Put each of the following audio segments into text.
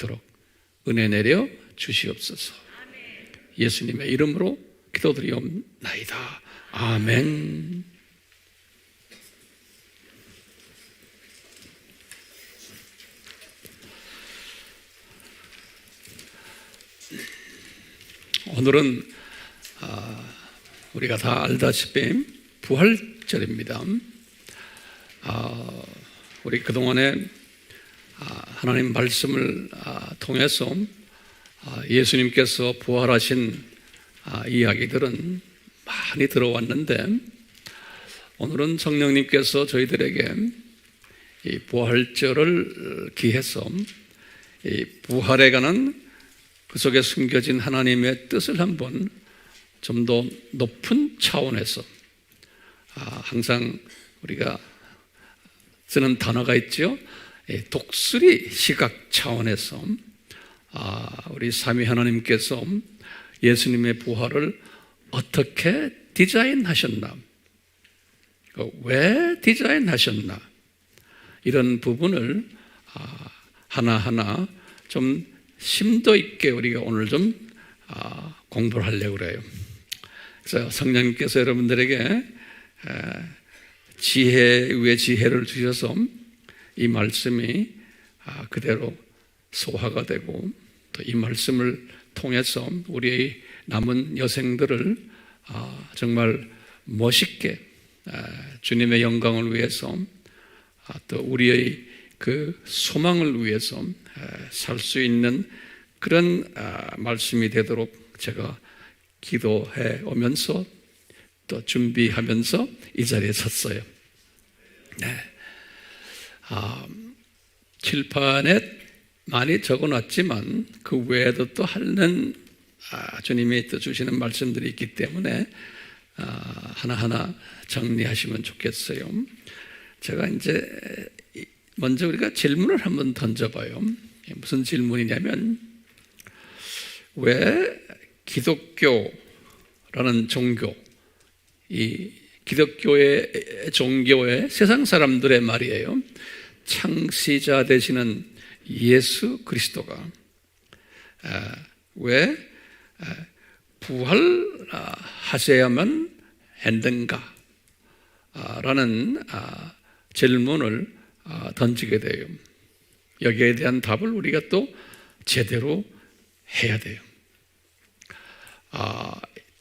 있도록 은혜 내려 주시옵소서. 예수님의 이름으로 기도드리옵나이다. 아멘. 오늘은 우리가 다 알다시피 부활절입니다. 우리 그동안에 하나님 말씀을 통해서 예수님께서 부활하신 이야기들은 많이 들어왔는데, 오늘은 성령님께서 저희들에게 이 부활절을 기해서 이 부활에 관한 그 속에 숨겨진 하나님의 뜻을 한번 좀 더 높은 차원에서, 항상 우리가 쓰는 단어가 있죠. 독수리 시각 차원에서 우리 삼위 하나님께서 예수님의 부활을 어떻게 디자인하셨나, 왜 디자인하셨나, 이런 부분을 하나하나 좀 심도 있게 우리가 오늘 좀 공부를 하려고 그래요. 그래서 성령님께서 여러분들에게 지혜 위에 지혜를 주셔서 이 말씀이 그대로 소화가 되고, 또 이 말씀을 통해서 우리의 남은 여생들을 정말 멋있게 주님의 영광을 위해서, 또 우리의 그 소망을 위해서 살 수 있는 그런 말씀이 되도록 제가 기도해 오면서 또 준비하면서 이 자리에 섰어요. 칠판에 많이 적어놨지만 그 외에도 또 하는 주님이 또 주시는 말씀들이 있기 때문에 하나하나 정리하시면 좋겠어요. 제가 이제 먼저 우리가 질문을 한번 던져봐요. 무슨 질문이냐면, 왜 기독교라는 종교, 이 기독교의 종교의 세상 사람들의 말이에요, 창시자 되시는 예수 그리스도가 왜 부활하셔야만 했는가 라는 질문을 던지게 돼요. 여기에 대한 답을 우리가 또 제대로 해야 돼요.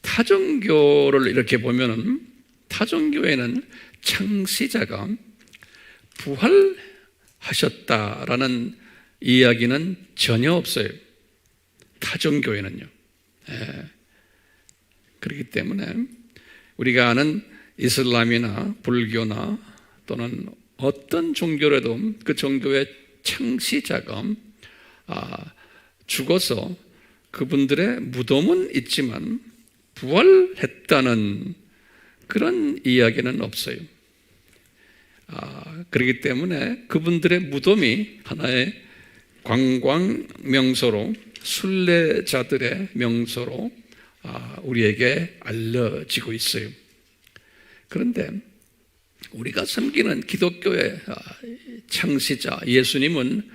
타종교를 이렇게 보면은, 타종교에는 창시자가 부활하셨다라는 이야기는 전혀 없어요. 타종교에는요. 그렇기 때문에 우리가 아는 이슬람이나 불교나 또는 어떤 종교라도 그 종교의 창시자가 죽어서 그분들의 무덤은 있지만 부활했다는 그런 이야기는 없어요. 그렇기 때문에 그분들의 무덤이 하나의 관광 명소로, 순례자들의 명소로 우리에게 알려지고 있어요. 그런데 우리가 섬기는 기독교의 창시자 예수님은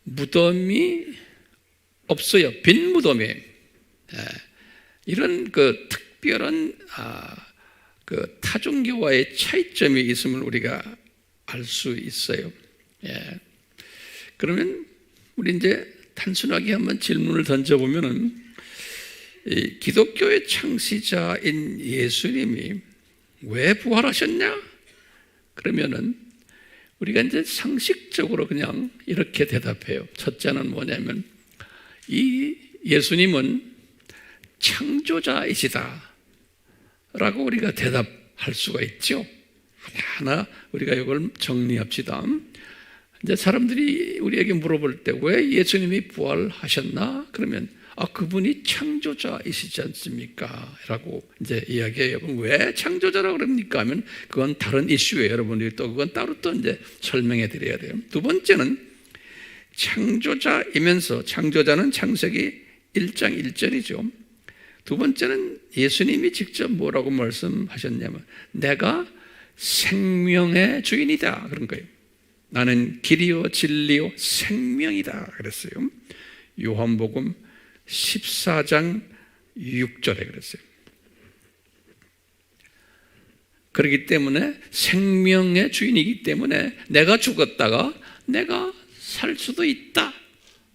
무덤이 없어요. 빈 무덤이에요. 이런 그 특별한 그 타종교와의 차이점이 있음을 우리가 알 수 있어요. 그러면 우리 이제 단순하게 한번 질문을 던져보면은, 이 기독교의 창시자인 예수님이 왜 부활하셨냐? 그러면은 우리가 이제 상식적으로 그냥 이렇게 대답해요. 첫째는 뭐냐면, 이 예수님은 창조자이시다 라고 우리가 대답할 수가 있죠. 하나 우리가 이걸 정리합시다. 이제 사람들이 우리에게 물어볼 때 왜 예수님이 부활하셨나? 그러면 그분이 창조자이시지 않습니까? 라고 이제 이야기해요. 그럼 왜 창조자라고 그럽니까? 하면 그건 다른 이슈예요. 여러분들이 또 그건 따로 또 이제 설명해 드려야 돼요. 두 번째는 창조자이면서, 창조자는 창세기 1장 1절이죠. 두 번째는 예수님이 직접 뭐라고 말씀하셨냐면, 내가 생명의 주인이다, 그런 거예요. 나는 길이요 진리요 생명이다 그랬어요. 요한복음 14장 6절에 그랬어요. 그렇기 때문에 생명의 주인이기 때문에 내가 죽었다가 내가 살 수도 있다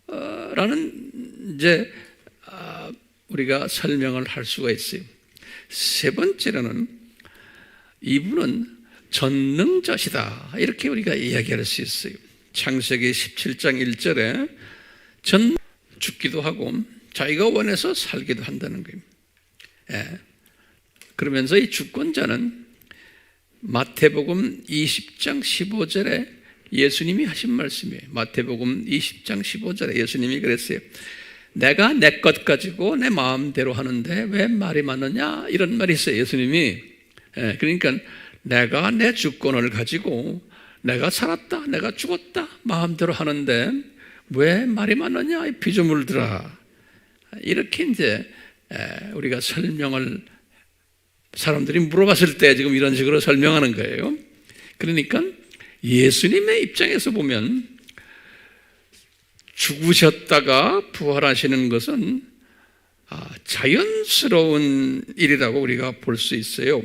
라는 이제 우리가 설명을 할 수가 있어요. 세 번째로는 이분은 전능자시다 이렇게 우리가 이야기할 수 있어요. 창세기 17장 1절에 죽기도 하고 자기가 원해서 살기도 한다는 거예요. 예. 그러면서 이 주권자는 마태복음 20장 15절에 예수님이 하신 말씀이에요. 마태복음 20장 15절에 예수님이 그랬어요. 내가 내 것 가지고 내 마음대로 하는데 왜 말이 많으냐 이런 말이 있어요. 예수님이. 예. 그러니까 내가 내 주권을 가지고 내가 살았다 내가 죽었다 마음대로 하는데 왜 말이 많으냐 이 피조물들아 이렇게 이제 우리가 설명을 사람들이 물어봤을 때 지금 이런 식으로 설명하는 거예요. 그러니까 예수님의 입장에서 보면 죽으셨다가 부활하시는 것은 자연스러운 일이라고 우리가 볼 수 있어요.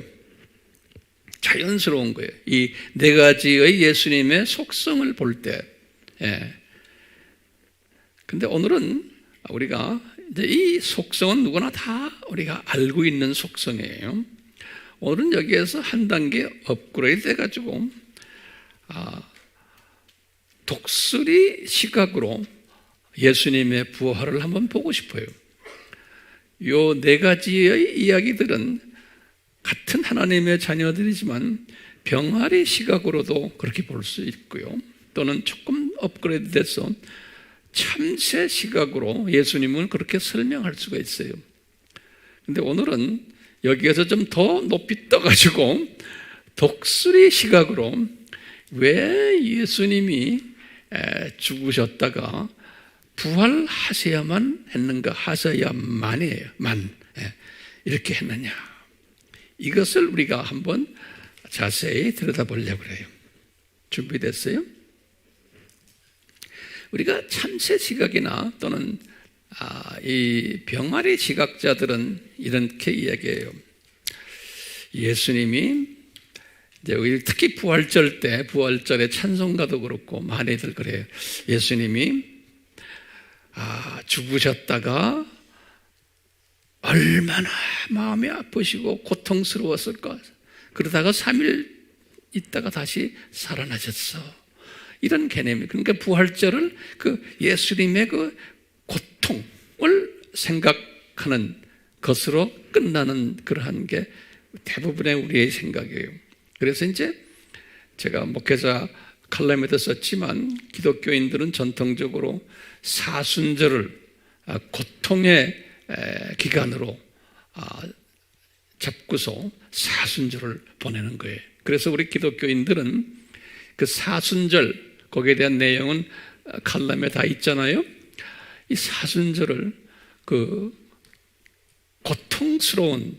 자연스러운 거예요. 이 네 가지의 예수님의 속성을 볼 때. 근데 오늘은 우리가 이제 이 속성은 누구나 다 우리가 알고 있는 속성이에요. 오늘은 여기에서 한 단계 업그레이드 해가지고 독수리 시각으로 예수님의 부활을 한번 보고 싶어요. 요 네 가지의 이야기들은 같은 하나님의 자녀들이지만 병아리 시각으로도 그렇게 볼 수 있고요. 또는 조금 업그레이드 돼서 참새 시각으로 예수님은 그렇게 설명할 수가 있어요. 근데 오늘은 여기에서 좀 더 높이 떠가지고 독수리 시각으로 왜 예수님이 죽으셨다가 부활하셔야만 했는가, 하셔야만이에요. 이렇게 했느냐. 이것을 우리가 한번 자세히 들여다보려고 그래요. 준비됐어요? 우리가 참새 시각이나 또는 이 병아리 시각자들은 이렇게 이야기해요. 예수님이 이제 특히 부활절 때, 부활절에 찬송가도 그렇고 많이들 그래요. 예수님이 죽으셨다가 얼마나 마음이 아프시고 고통스러웠을까. 그러다가 3일 있다가 다시 살아나셨어. 이런 개념이. 그러니까 부활절을 그 예수님의 그 고통을 생각하는 것으로 끝나는 그러한 게 대부분의 우리의 생각이에요. 그래서 이제 제가 목회자 칼럼에도 썼지만 기독교인들은 전통적으로 사순절을 고통의 기간으로 잡고서 사순절을 보내는 거예요. 그래서 우리 기독교인들은 그 사순절, 거기에 대한 내용은 칼럼에 다 있잖아요. 이 사순절을 그 고통스러운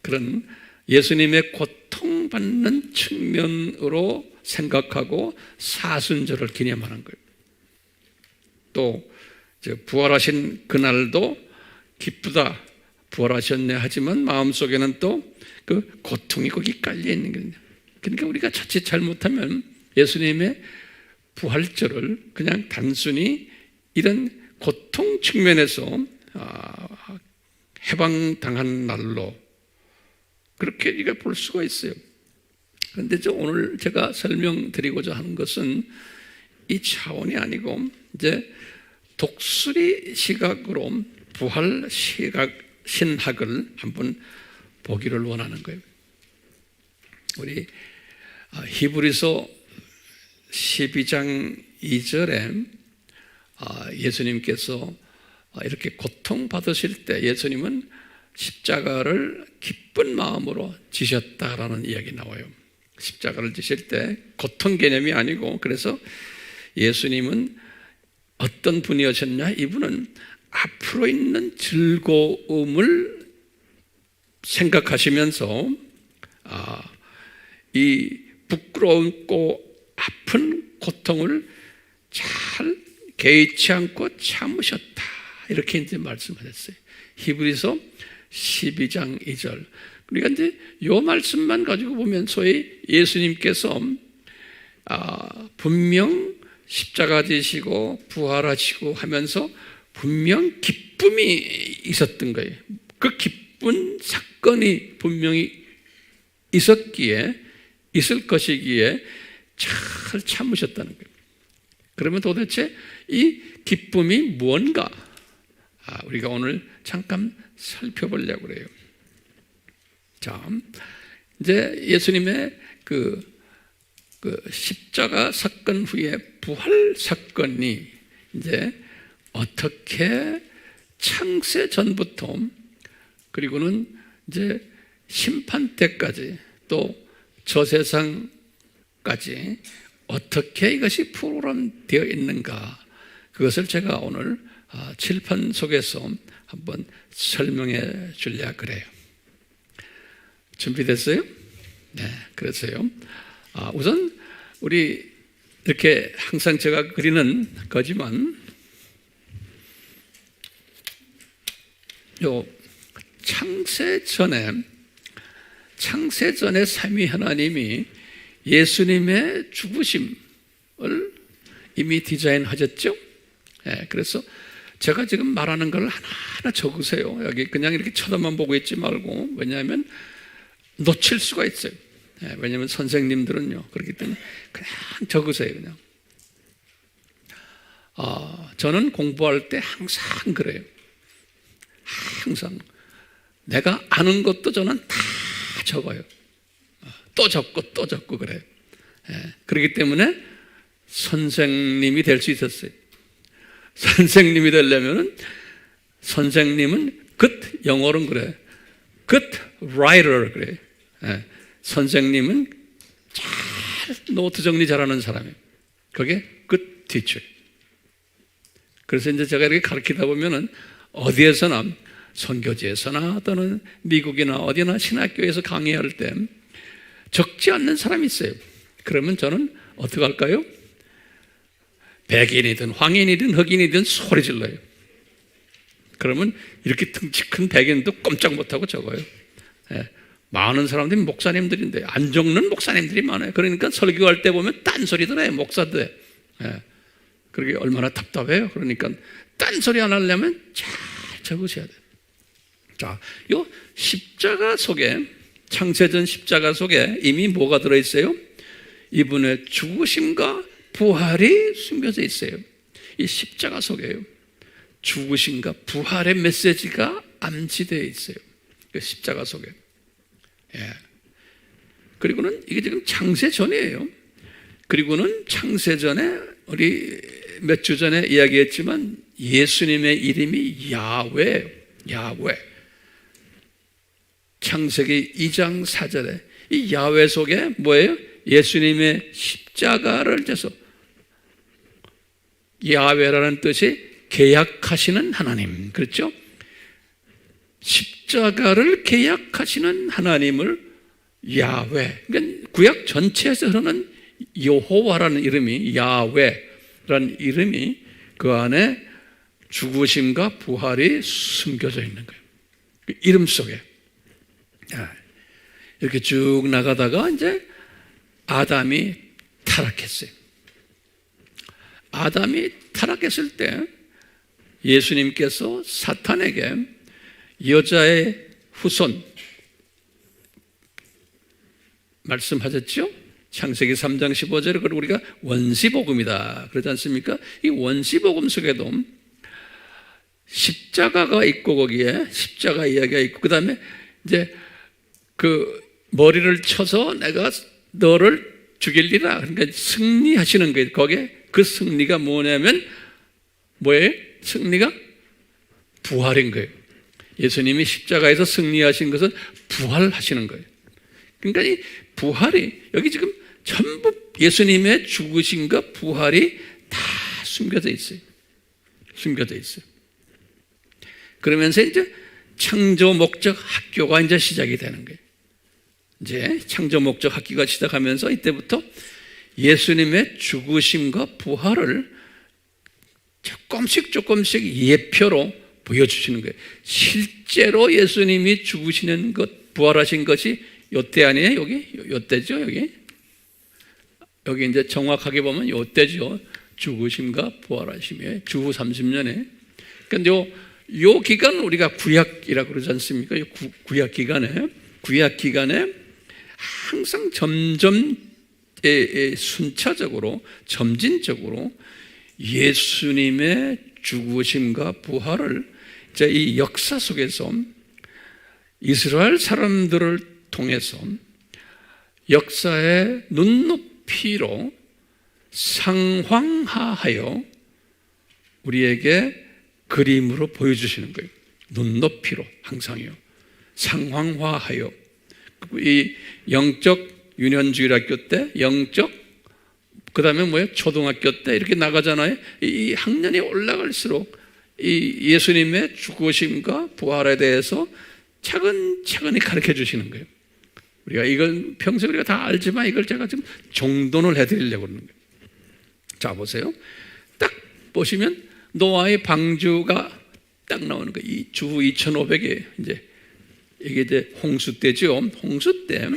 그런 예수님의 고통받는 측면으로 생각하고 사순절을 기념하는 거예요. 또 부활하신 그날도 기쁘다, 부활하셨네 하지만 마음속에는 또 그 고통이 거기 깔려 있는 거예요. 그러니까 우리가 자칫 잘못하면 예수님의 부활절을 그냥 단순히 이런 고통 측면에서 해방당한 날로 그렇게 우리가 볼 수가 있어요. 그런데 오늘 제가 설명드리고자 하는 것은 이 차원이 아니고 이제 독수리 시각으로 부활 시각 신학을 한번 보기를 원하는 거예요. 우리 히브리서 12장 2절에 예수님께서 이렇게 고통받으실 때 예수님은 십자가를 기쁜 마음으로 지셨다라는 이야기 나와요. 십자가를 지실 때 고통 개념이 아니고, 그래서 예수님은 어떤 분이었냐? 이분은 앞으로 있는 즐거움을 생각하시면서 이 부끄럽고 아픈 고통을 잘 개의치 않고 참으셨다. 이렇게 이제 말씀하셨어요. 히브리서 12장 2절. 그러니까 이제 이 말씀만 가지고 보면 소위 예수님께서 분명 십자가 지시고 부활하시고 하면서 분명 기쁨이 있었던 거예요. 그 기쁜 사건이 분명히 있을 것이기에 잘 참으셨다는 거예요. 그러면 도대체 이 기쁨이 무언가? 우리가 오늘 잠깐 살펴보려고 그래요. 자, 이제 예수님의 그 십자가 사건 후에 부활 사건이 이제 어떻게 창세 전부터 그리고는 이제 심판 때까지 또 저세상까지 어떻게 이것이 프로그램되어 있는가, 그것을 제가 오늘 칠판 속에서 한번 설명해 주려 그래요. 준비됐어요? 네, 그래서요. 우선 우리 이렇게 항상 제가 그리는 거지만 요 창세 전에 삼위 하나님이 예수님의 죽으심을 이미 디자인하셨죠? 네, 그래서 제가 지금 말하는 걸 하나하나 적으세요. 여기 그냥 이렇게 쳐다만 보고 있지 말고. 왜냐하면 놓칠 수가 있어요. 네, 왜냐하면 선생님들은요, 그렇기 때문에 그냥 적으세요. 그냥. 저는 공부할 때 항상 그래요. 항상 내가 아는 것도 저는 다 적어요. 또 적고 그래요. 예, 그렇기 때문에 선생님이 될 수 있었어요. 선생님이 되려면은 선생님은 good, 영어로는 그래. good writer 그래. 예, 선생님은 잘 노트 정리 잘하는 사람이에요. 그게 good teacher. 그래서 이제 제가 이렇게 가르치다 보면은 어디에서나 선교지에서나 또는 미국이나 어디나 신학교에서 강의할 때 적지 않는 사람이 있어요. 그러면 저는 어떻게 할까요? 백인이든 황인이든 흑인이든 소리 질러요. 그러면 이렇게 등치 큰 백인도 꼼짝 못하고 적어요. 예, 많은 사람들이 목사님들인데 안 적는 목사님들이 많아요. 그러니까 설교할 때 보면 딴소리들 해요. 목사들. 예, 그러게 얼마나 답답해요. 그러니까 딴소리 안 하려면 잘 적으셔야 돼요. 자, 요 십자가 속에, 창세전 십자가 속에 이미 뭐가 들어있어요? 이분의 죽으심과 부활이 숨겨져 있어요. 이 십자가 속에요. 죽으심과 부활의 메시지가 암시되어 있어요. 그 십자가 속에. 예. 그리고는 이게 지금 창세 전이에요. 그리고는 창세 전에 우리 몇 주 전에 이야기했지만 예수님의 이름이 야훼. 창세기 2장 4절에 이 야훼 속에 뭐예요? 예수님의 십자가를 져서, 야훼라는 뜻이 계약하시는 하나님, 그렇죠? 십자가를 계약하시는 하나님을 야훼, 그러니까 구약 전체에서 흐르는 여호와라는 이름이, 야훼라는 이름이 그 안에 죽으심과 부활이 숨겨져 있는 거예요. 그 이름 속에. 이렇게 쭉 나가다가 이제 아담이 타락했어요. 아담이 타락했을 때 예수님께서 사탄에게 여자의 후손 말씀하셨죠? 창세기 3장 15절에 그걸 우리가 원시복음이다 그러지 않습니까? 이 원시복음 속에도 십자가가 있고 거기에 십자가 이야기가 있고 그 다음에 이제 그 머리를 쳐서 내가 너를 죽일리라. 그러니까 승리하시는 거예요. 거기에 그 승리가 뭐냐면 뭐예요? 승리가 부활인 거예요. 예수님이 십자가에서 승리하신 것은 부활하시는 거예요. 그러니까 이 부활이 여기 지금 전부 예수님의 죽으심과 부활이 다 숨겨져 있어요. 숨겨져 있어요. 그러면서 이제 창조 목적 학교가 이제 시작이 되는 거예요. 이제 창조 목적 학기가 시작하면서 이때부터 예수님의 죽으심과 부활을 조금씩 예표로 보여주시는 거예요. 실제로 예수님이 죽으시는 것, 부활하신 것이 요때 아니에요? 여기? 요때죠? 여기 이제 정확하게 보면 요때죠. 죽으심과 부활하심에 주후 30년에. 근데 요 기간 우리가 구약이라고 그러지 않습니까? 구약 기간에 항상 점점 순차적으로 점진적으로 예수님의 죽으심과 부활을 이제 이 역사 속에서 이스라엘 사람들을 통해서 역사의 눈높이로 상황화하여 우리에게 그림으로 보여주시는 거예요. 눈높이로 항상요. 상황화하여. 이 영적 유년주일학교 때 영적 그 다음에 뭐예요? 초등학교 때 이렇게 나가잖아요. 이 학년이 올라갈수록 이 예수님의 죽으심과 부활에 대해서 차근차근히 가르쳐 주시는 거예요. 우리가 이건 평소에 우리가 다 알지만 이걸 제가 지금 정돈을 해드리려고 그러는 거예요. 자, 보세요. 딱 보시면 노아의 방주가 딱 나오는 거예요. 이 주후 2500에 이게 이제 홍수 때죠. 홍수 때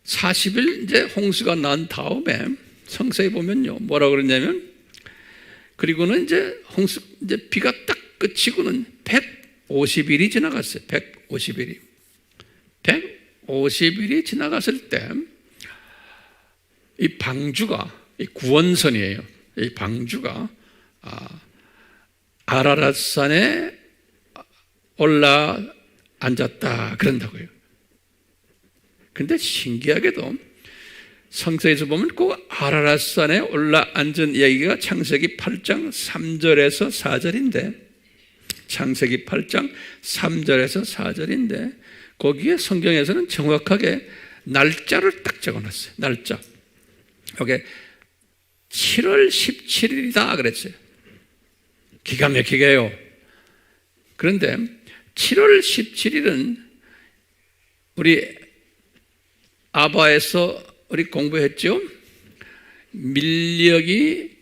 40일 이제 홍수가 난 다음에 성서에 보면요. 뭐라 그러냐면 그리고는 이제 홍수 이제 비가 딱 그치고는 150일이 지나갔어요. 150일이 지나갔을 때 이 방주가 이 구원선이에요. 이 방주가 아라랏산에 올라 앉았다 그런다고요. 근데 신기하게도 성서에서 보면 그 아라랏산에 올라 앉은 이야기가 창세기 8장 3절에서 4절인데 창세기 8장 3절에서 4절인데 거기에 성경에서는 정확하게 날짜를 딱 적어놨어요. 날짜. 여기 7월 17일이다 그랬어요. 기가 막히게 해요. 그런데 7월 17일은 우리 아바에서 우리 공부했죠? 밀력이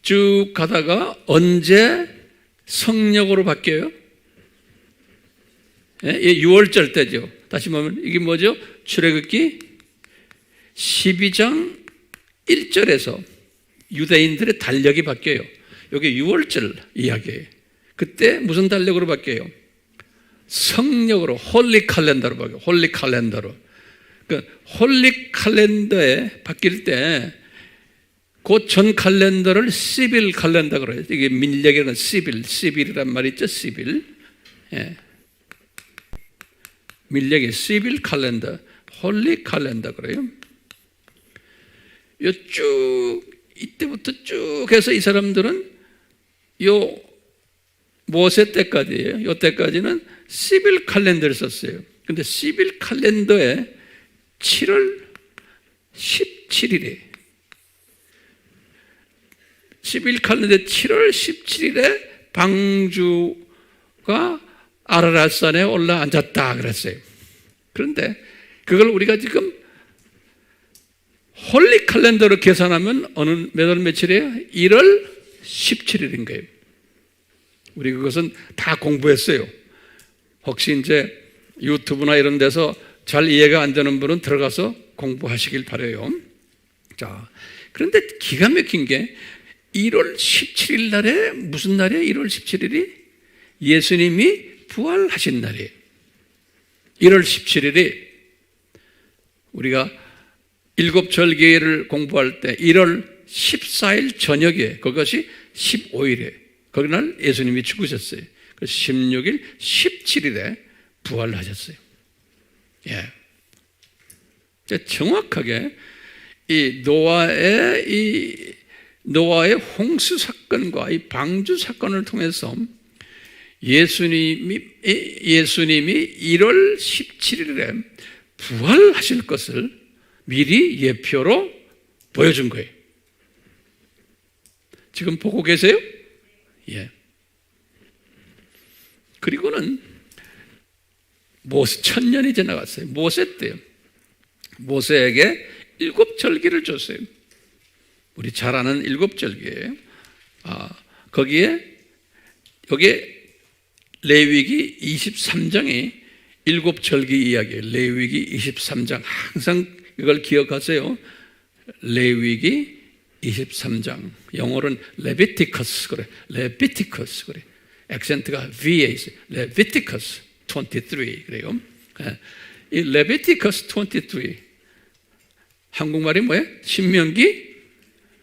쭉 가다가 언제 성력으로 바뀌어요? 6월절 때죠. 다시 보면 이게 뭐죠? 출애굽기 12장 1절에서 유대인들의 달력이 바뀌어요. 이게 6월절 이야기예요. 그때 무슨 달력으로 바뀌어요? 성력으로 홀리 칼렌더로 바뀌어요. 홀리 칼렌더로. 그러니까 홀리 칼렌더에 바뀔 때 그 전 칼렌더를 시빌 칼렌더라고 그래요. 이게 민력이라는 시빌이란 말이 있죠. 시빌. 예. 민력의 시빌 칼렌더, 홀리 칼렌더 그래요. 쭉 이때부터 쭉 해서 이 사람들은 요 모세 때까지예요. 요 때까지는 시빌 칼렌더를 썼어요. 근데 시빌 칼렌더에 7월 17일에 시빌 칼렌더 7월 17일에 방주가 아라랏산에 올라 앉았다 그랬어요. 그런데 그걸 우리가 지금 홀리 칼렌더로 계산하면 어느 몇 월 며칠이에요? 1월 17일인 거예요. 우리 그것은 다 공부했어요. 혹시 이제 유튜브나 이런 데서 잘 이해가 안 되는 분은 들어가서 공부하시길 바라요. 자, 그런데 기가 막힌 게 1월 17일 날에 무슨 날이에요? 1월 17일이 예수님이 부활하신 날이에요. 1월 17일이 우리가 일곱절기를 공부할 때 1월 14일 저녁에 그것이 15일에 그날 예수님이 죽으셨어요. 그래서 16일, 17일에 부활하셨어요. 예. 정확하게 이 노아의 홍수 사건과 이 방주 사건을 통해서 예수님이 1월 17일에 부활하실 것을 미리 예표로 보여준 거예요. 지금 보고 계세요? 예. 그리고는 모세 1000년이 지나갔어요. 모세 때요. 모세에게 7절기를 줬어요. 우리 잘 아는 7절기예요. 여기에 레위기 23장이 7절기 이야기예요. 레위기 23장. 항상 이걸 기억하세요. 레위기 23장. 영어로는 레비티커스 그래. 레비티커스 그래. 액센트가 V에 있어요. 레비티커스 23 그래요. 이 레비티커스 23 한국말이 뭐예요? 신명기?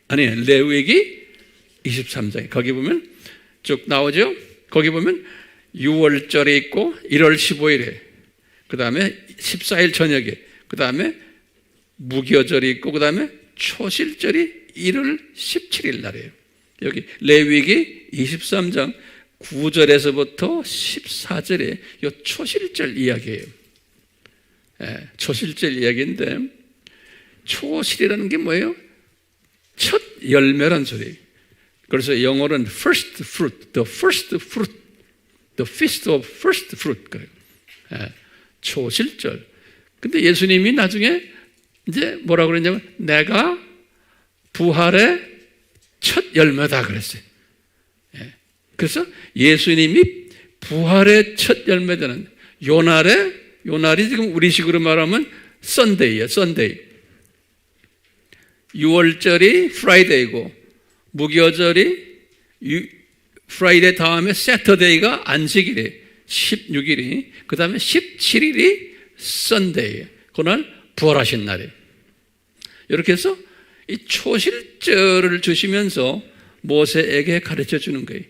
아니에요. 레위기 23장. 거기 보면 쭉 나오죠. 거기 보면 6월절이 있고 1월 15일에 그 다음에 14일 저녁에 그 다음에 무교절이 있고 그 다음에 초실절이 1월 17일 날이에요. 여기 레위기 23장 9절에서부터 14절에 이 초실절 이야기예요. 초실절 이야기인데 초실이라는 게 뭐예요? 첫 열매란 소리. 그래서 영어로는 first fruit, the first fruit, the feast of first fruit. 그래요. 초실절. 근데 예수님이 나중에 이제 뭐라고 그랬냐면 내가 부활의 첫 열매다 그랬어요. 그래서 예수님이 부활의 첫 열매되는 요날이 지금 우리식으로 말하면 썬데이예요. 썬데이. 6월절이 프라이데이고 무교절이 프라이데이 다음에 세터데이가 안식일이에요. 16일이. 그 다음에 17일이 썬데이예요. 그날 부활하신 날이에요. 이렇게 해서 이 초실절을 주시면서 모세에게 가르쳐 주는 거예요.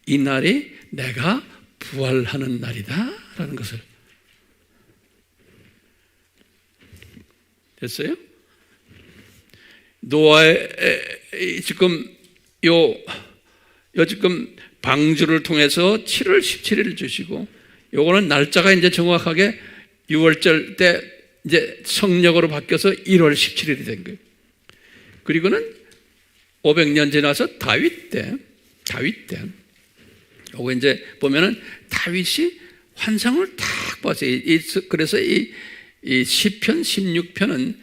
이 날이 내가 부활하는 날이다 라는 것을. 됐어요? 노아의 지금 지금 방주를 통해서 7월 17일을 주시고 요거는 날짜가 이제 정확하게 6월절 때 이제 성력으로 바뀌어서 1월 17일이 된 거예요. 그리고는 500년 지나서 다윗 때 요거 이제 보면은 다윗이 환상을 딱 봤어요. 그래서 이 시편 16편은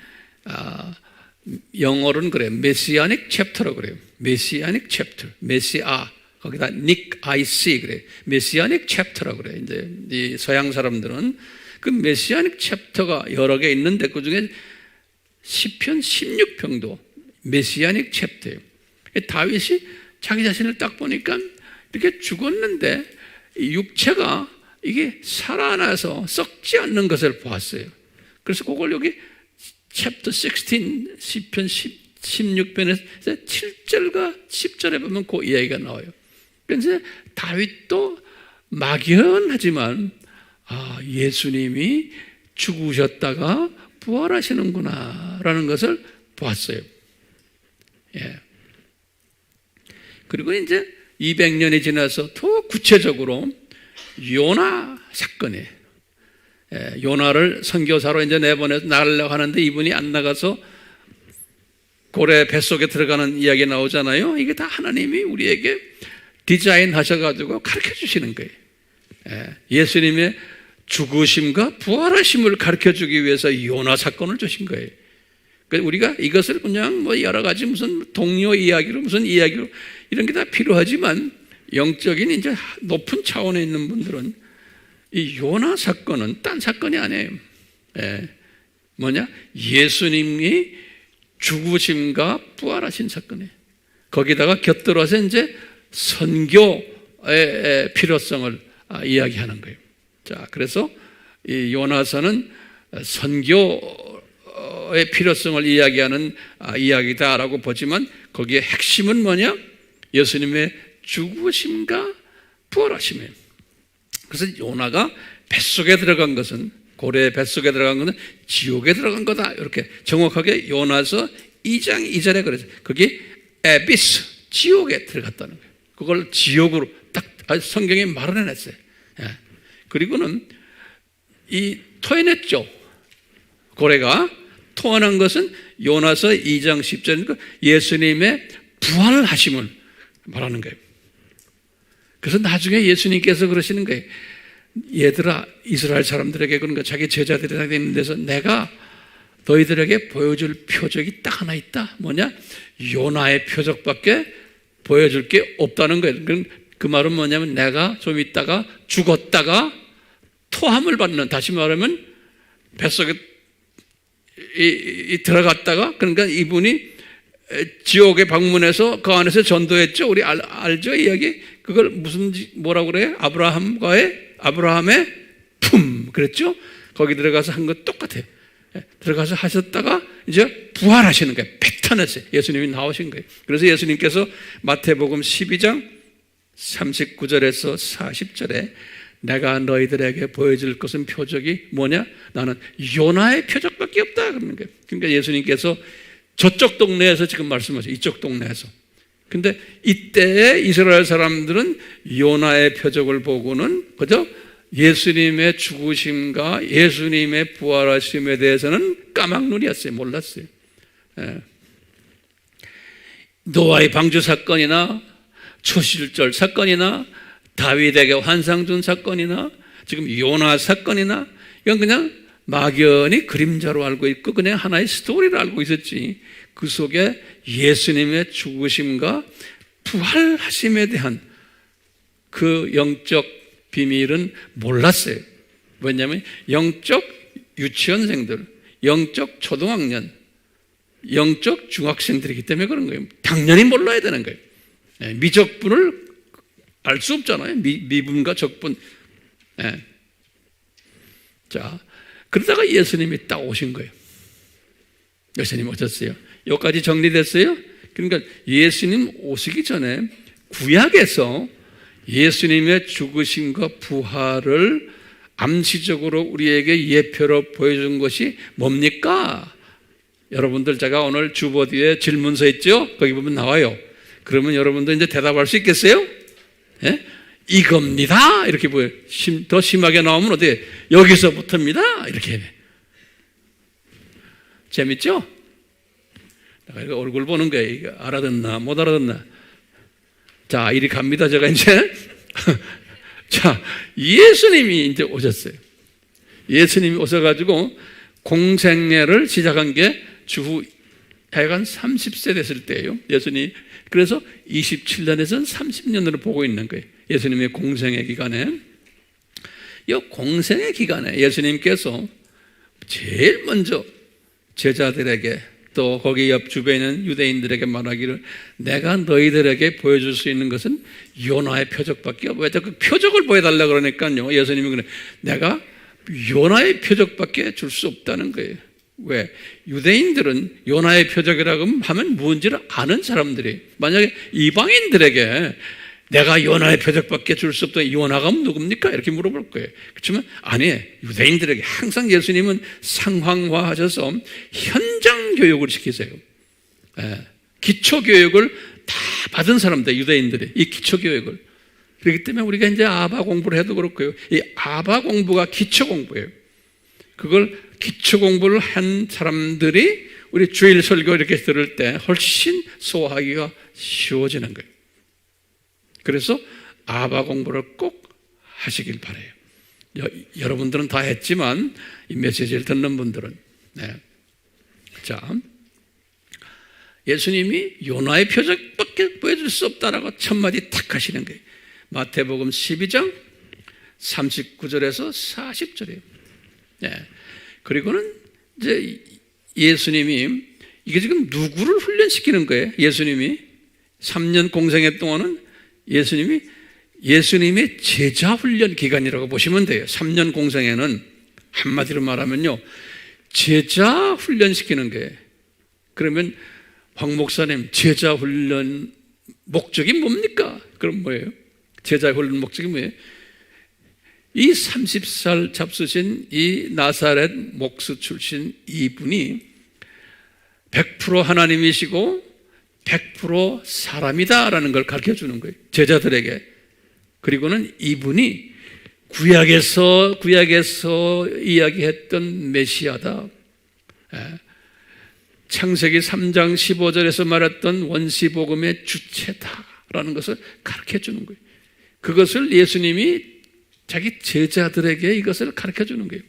영어로는 그래요. 메시아닉 챕터라고 그래요. 메시아닉 챕터. 메시아. 거기다 닉 아이씨 그래요. 메시아닉 챕터라고 그래요. 이제 이 서양 사람들은 그 메시아닉 챕터가 여러 개 있는데 그 중에 시편 16편도 메시아닉 챕터예요. 다윗이 자기 자신을 딱 보니까 이렇게 죽었는데 육체가 이게 살아나서 썩지 않는 것을 보았어요. 그래서 그걸 여기 챕터 16 시편 16편에서 7절과 10절에 보면 그 이야기가 나와요. 그래서 다윗도 막연하지만 예수님이 죽으셨다가 부활하시는구나 라는 것을 보았어요. 그리고 이제 200년이 지나서 더 구체적으로 요나 사건에 요나를 선교사로 이제 내보내서 나가려고 하는데 이분이 안 나가서 고래 뱃속에 들어가는 이야기 나오잖아요. 이게 다 하나님이 우리에게 디자인 하셔가지고 가르쳐 주시는 거예요. 예수님의 죽으심과 부활하심을 가르쳐 주기 위해서 요나 사건을 주신 거예요. 그러니까 우리가 이것을 그냥 뭐 여러 가지 무슨 동료 이야기로 무슨 이야기로 이런 게 다 필요하지만 영적인 이제 높은 차원에 있는 분들은 이 요나 사건은 딴 사건이 아니에요. 뭐냐? 예수님이 죽으심과 부활하신 사건이에요. 거기다가 곁들여서 이제 선교의 필요성을 이야기하는 거예요. 자, 그래서 이 요나서는 선교의 필요성을 이야기하는 이야기다라고 보지만 거기에 핵심은 뭐냐? 예수님의 죽으심과 부활하심이에요. 그래서 요나가 뱃속에 들어간 것은 고래의 뱃속에 들어간 것은 지옥에 들어간 거다. 이렇게 정확하게 요나서 2장 2절에 그래서 거기 에비스 지옥에 들어갔다는 거예요. 그걸 지옥으로 딱 성경에 말을 해냈어요. 그리고는 이 토해냈죠. 고래가 토해낸 것은 요나서 2장 10절이니까 예수님의 부활하심을 말하는 거예요. 그래서 나중에 예수님께서 그러시는 거예요. 얘들아, 이스라엘 사람들에게 그런 거 자기 제자들에게 있는 데서 내가 너희들에게 보여줄 표적이 딱 하나 있다. 뭐냐? 요나의 표적밖에 보여줄 게 없다는 거예요. 그 말은 뭐냐면 내가 좀 있다가 죽었다가 토함을 받는, 다시 말하면 뱃속에 들어갔다가, 그러니까 이분이 지옥에 방문해서 그 안에서 전도했죠. 우리 알죠? 이야기. 그걸 뭐라고 그래요? 아브라함의 품 그랬죠? 거기 들어가서 한 것 똑같아요. 들어가서 하셨다가 이제 부활하시는 거예요. 패턴에서 예수님이 나오신 거예요. 그래서 예수님께서 마태복음 12장 39절에서 40절에 내가 너희들에게 보여줄 것은 표적이 뭐냐? 나는 요나의 표적밖에 없다 그러는 거예요. 그러니까 예수님께서 저쪽 동네에서 지금 말씀하세요. 이쪽 동네에서. 근데 이때에 이스라엘 사람들은 요나의 표적을 보고는 그죠? 예수님의 죽으심과 예수님의 부활하심에 대해서는 까막눈이었어요. 몰랐어요. 노아의 방주 사건이나 초실절 사건이나 다윗에게 환상 준 사건이나 지금 요나 사건이나 이건 그냥 막연히 그림자로 알고 있고 그냥 하나의 스토리를 알고 있었지, 그 속에 예수님의 죽으심과 부활하심에 대한 그 영적 비밀은 몰랐어요. 왜냐하면 영적 유치원생들, 영적 초등학년, 영적 중학생들이기 때문에 그런 거예요. 당연히 몰라야 되는 거예요. 미적분을 알 수 없잖아요. 미분과 적분. 자, 그러다가 예수님이 딱 오신 거예요. 예수님 오셨어요. 여기까지 정리됐어요? 그러니까 예수님 오시기 전에 구약에서 예수님의 죽으심과 부활을 암시적으로 우리에게 예표로 보여준 것이 뭡니까? 여러분들 제가 오늘 주보디에 질문서 있죠? 거기 보면 나와요. 그러면 여러분들 이제 대답할 수 있겠어요? 예? 이겁니다. 이렇게 보여요. 더 심하게 나오면 어때요? 여기서부터입니다. 이렇게 해. 재밌죠? 내가 이거 얼굴 보는 거예요. 이거 알아듣나 못 알아듣나. 자, 이리 갑니다. 제가 이제 자, 예수님이 이제 오셨어요. 예수님이 오셔가지고 공생애를 시작한 게 주후 하여간 30세 됐을 때예요. 예수님이. 그래서 27년에서 30년으로 보고 있는 거예요. 예수님의 공생애 기간에. 이 공생애 기간에 예수님께서 제일 먼저 제자들에게 또 거기 옆 주변에 있는 유대인들에게 말하기를 내가 너희들에게 보여줄 수 있는 것은 요나의 표적밖에 없어. 왜 자꾸 표적을 보여달라 그러니까요. 예수님이 그래. 내가 요나의 표적밖에 줄 수 없다는 거예요. 왜? 유대인들은 요나의 표적이라고 하면 뭔지를 아는 사람들이, 만약에 이방인들에게 내가 요나의 표적밖에 줄 수 없다, 요나가 누굽니까? 이렇게 물어볼 거예요. 그렇지만 아니에요. 유대인들에게 항상 예수님은 상황화하셔서 현장 교육을 시키세요. 기초교육을 다 받은 사람들, 유대인들이 이 기초교육을. 그렇기 때문에 우리가 이제 아바 공부를 해도 그렇고요. 이 아바 공부가 기초 공부예요. 그걸 기초 공부를 한 사람들이 우리 주일 설교 이렇게 들을 때 훨씬 소화하기가 쉬워지는 거예요. 그래서 아바 공부를 꼭 하시길 바라요. 여러분들은 다 했지만 이 메시지를 듣는 분들은. 자, 예수님이 요나의 표적밖에 보여줄 수 없다라고 첫마디 탁 하시는 거예요. 마태복음 12장 39절에서 40절이에요. 그리고는 이제 예수님이 이게 지금 누구를 훈련시키는 거예요? 예수님이 3년 공생애 동안은 예수님의 제자 훈련 기간이라고 보시면 돼요. 3년 공생애는 한마디로 말하면요, 제자 훈련시키는 거예요. 그러면 황 목사님, 제자 훈련 목적이 뭡니까? 그럼 뭐예요? 제자 훈련 목적이 뭐예요? 이 30살 잡수신 이 나사렛 목수 출신 이분이 100% 하나님이시고 100% 사람이다라는 걸 가르쳐 주는 거예요. 제자들에게. 그리고는 이분이 구약에서 이야기했던 메시아다. 창세기 3장 15절에서 말했던 원시복음의 주체다라는 것을 가르쳐 주는 거예요. 그것을 예수님이 자기 제자들에게 이것을 가르쳐 주는 거예요.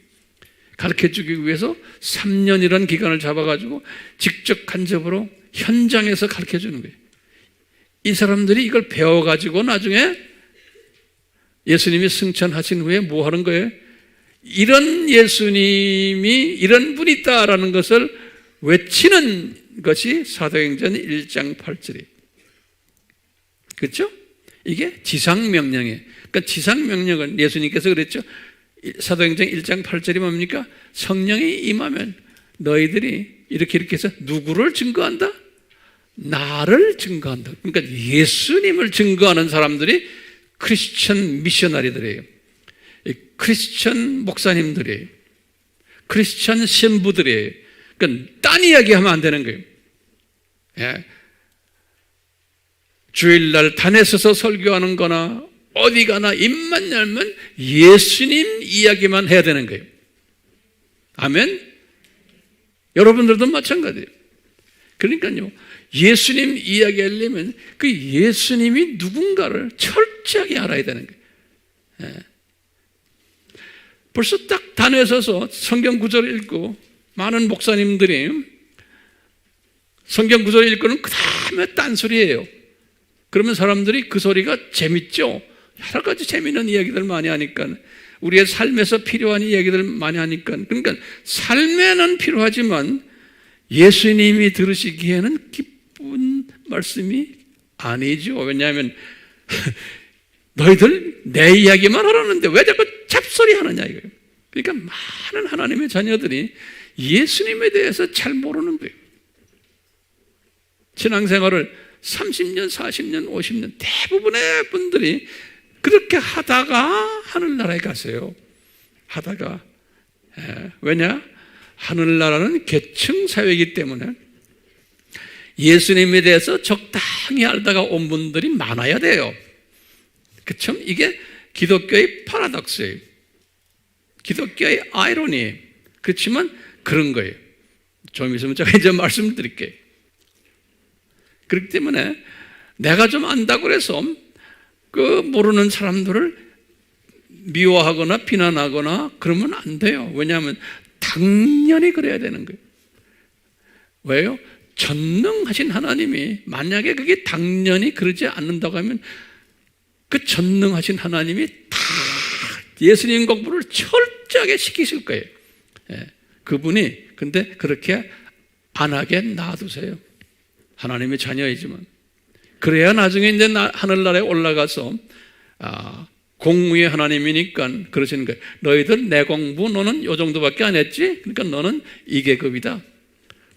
가르쳐주기 위해서 3년이라는 기간을 잡아가지고 직접 간접으로 현장에서 가르쳐주는 거예요. 이 사람들이 이걸 배워가지고 나중에 예수님이 승천하신 후에 뭐 하는 거예요? 이런 예수님이 이런 분이 있다라는 것을 외치는 것이 사도행전 1장 8절이에요. 그렇죠? 이게 지상명령이에요. 그러니까 지상명령은 예수님께서 그랬죠. 사도행전 1장 8절이 뭡니까? 성령이 임하면 너희들이 이렇게 해서 누구를 증거한다? 나를 증거한다. 그러니까 예수님을 증거하는 사람들이 크리스천 미셔너리들이에요. 크리스천 목사님들이에요. 크리스천 신부들이에요. 그러니까 딴 이야기하면 안 되는 거예요. 예. 주일날 단에 서서 설교하는 거나 어디 가나 입만 열면 예수님 이야기만 해야 되는 거예요. 아멘? 여러분들도 마찬가지예요. 그러니까요, 예수님 이야기하려면 그 예수님이 누군가를 철저하게 알아야 되는 거예요. 예. 벌써 딱 단에 서서 성경 구절을 읽고 많은 목사님들이 성경 구절을 읽고는 그 다음에 딴소리예요. 그러면 사람들이 그 소리가 재밌죠. 여러 가지 재미있는 이야기들 많이 하니까, 우리의 삶에서 필요한 이야기들 많이 하니까. 그러니까 삶에는 필요하지만 예수님이 들으시기에는 기쁜 말씀이 아니죠. 왜냐하면 너희들 내 이야기만 하라는데 왜 자꾸 잡소리 하느냐 이거예요. 그러니까 많은 하나님의 자녀들이 예수님에 대해서 잘 모르는 거예요. 신앙생활을 30년, 40년, 50년 대부분의 분들이 그렇게 하다가 하늘나라에 가세요. 하다가. 왜냐? 하늘나라는 계층 사회이기 때문에 예수님에 대해서 적당히 알다가 온 분들이 많아야 돼요. 그쵸? 이게 기독교의 파라독스예요. 기독교의 아이러니예요. 그렇지만 그런 거예요. 좀 있으면 제가 이제 말씀드릴게요. 그렇기 때문에 내가 좀 안다고 해서 그 모르는 사람들을 미워하거나 비난하거나 그러면 안 돼요. 왜냐하면 당연히 그래야 되는 거예요. 왜요? 전능하신 하나님이 만약에 그게 당연히 그러지 않는다고 하면 그 전능하신 하나님이 다 예수님 공부를 철저하게 시키실 거예요. 예. 그분이 근데 그렇게 안 하게 놔두세요. 하나님의 자녀이지만. 그래야 나중에 이제 하늘나라에 올라가서 공무의 하나님이니까 그러시는 거예요. 너희들 내 공부 너는 요 정도밖에 안 했지? 그러니까 너는 이 계급이다.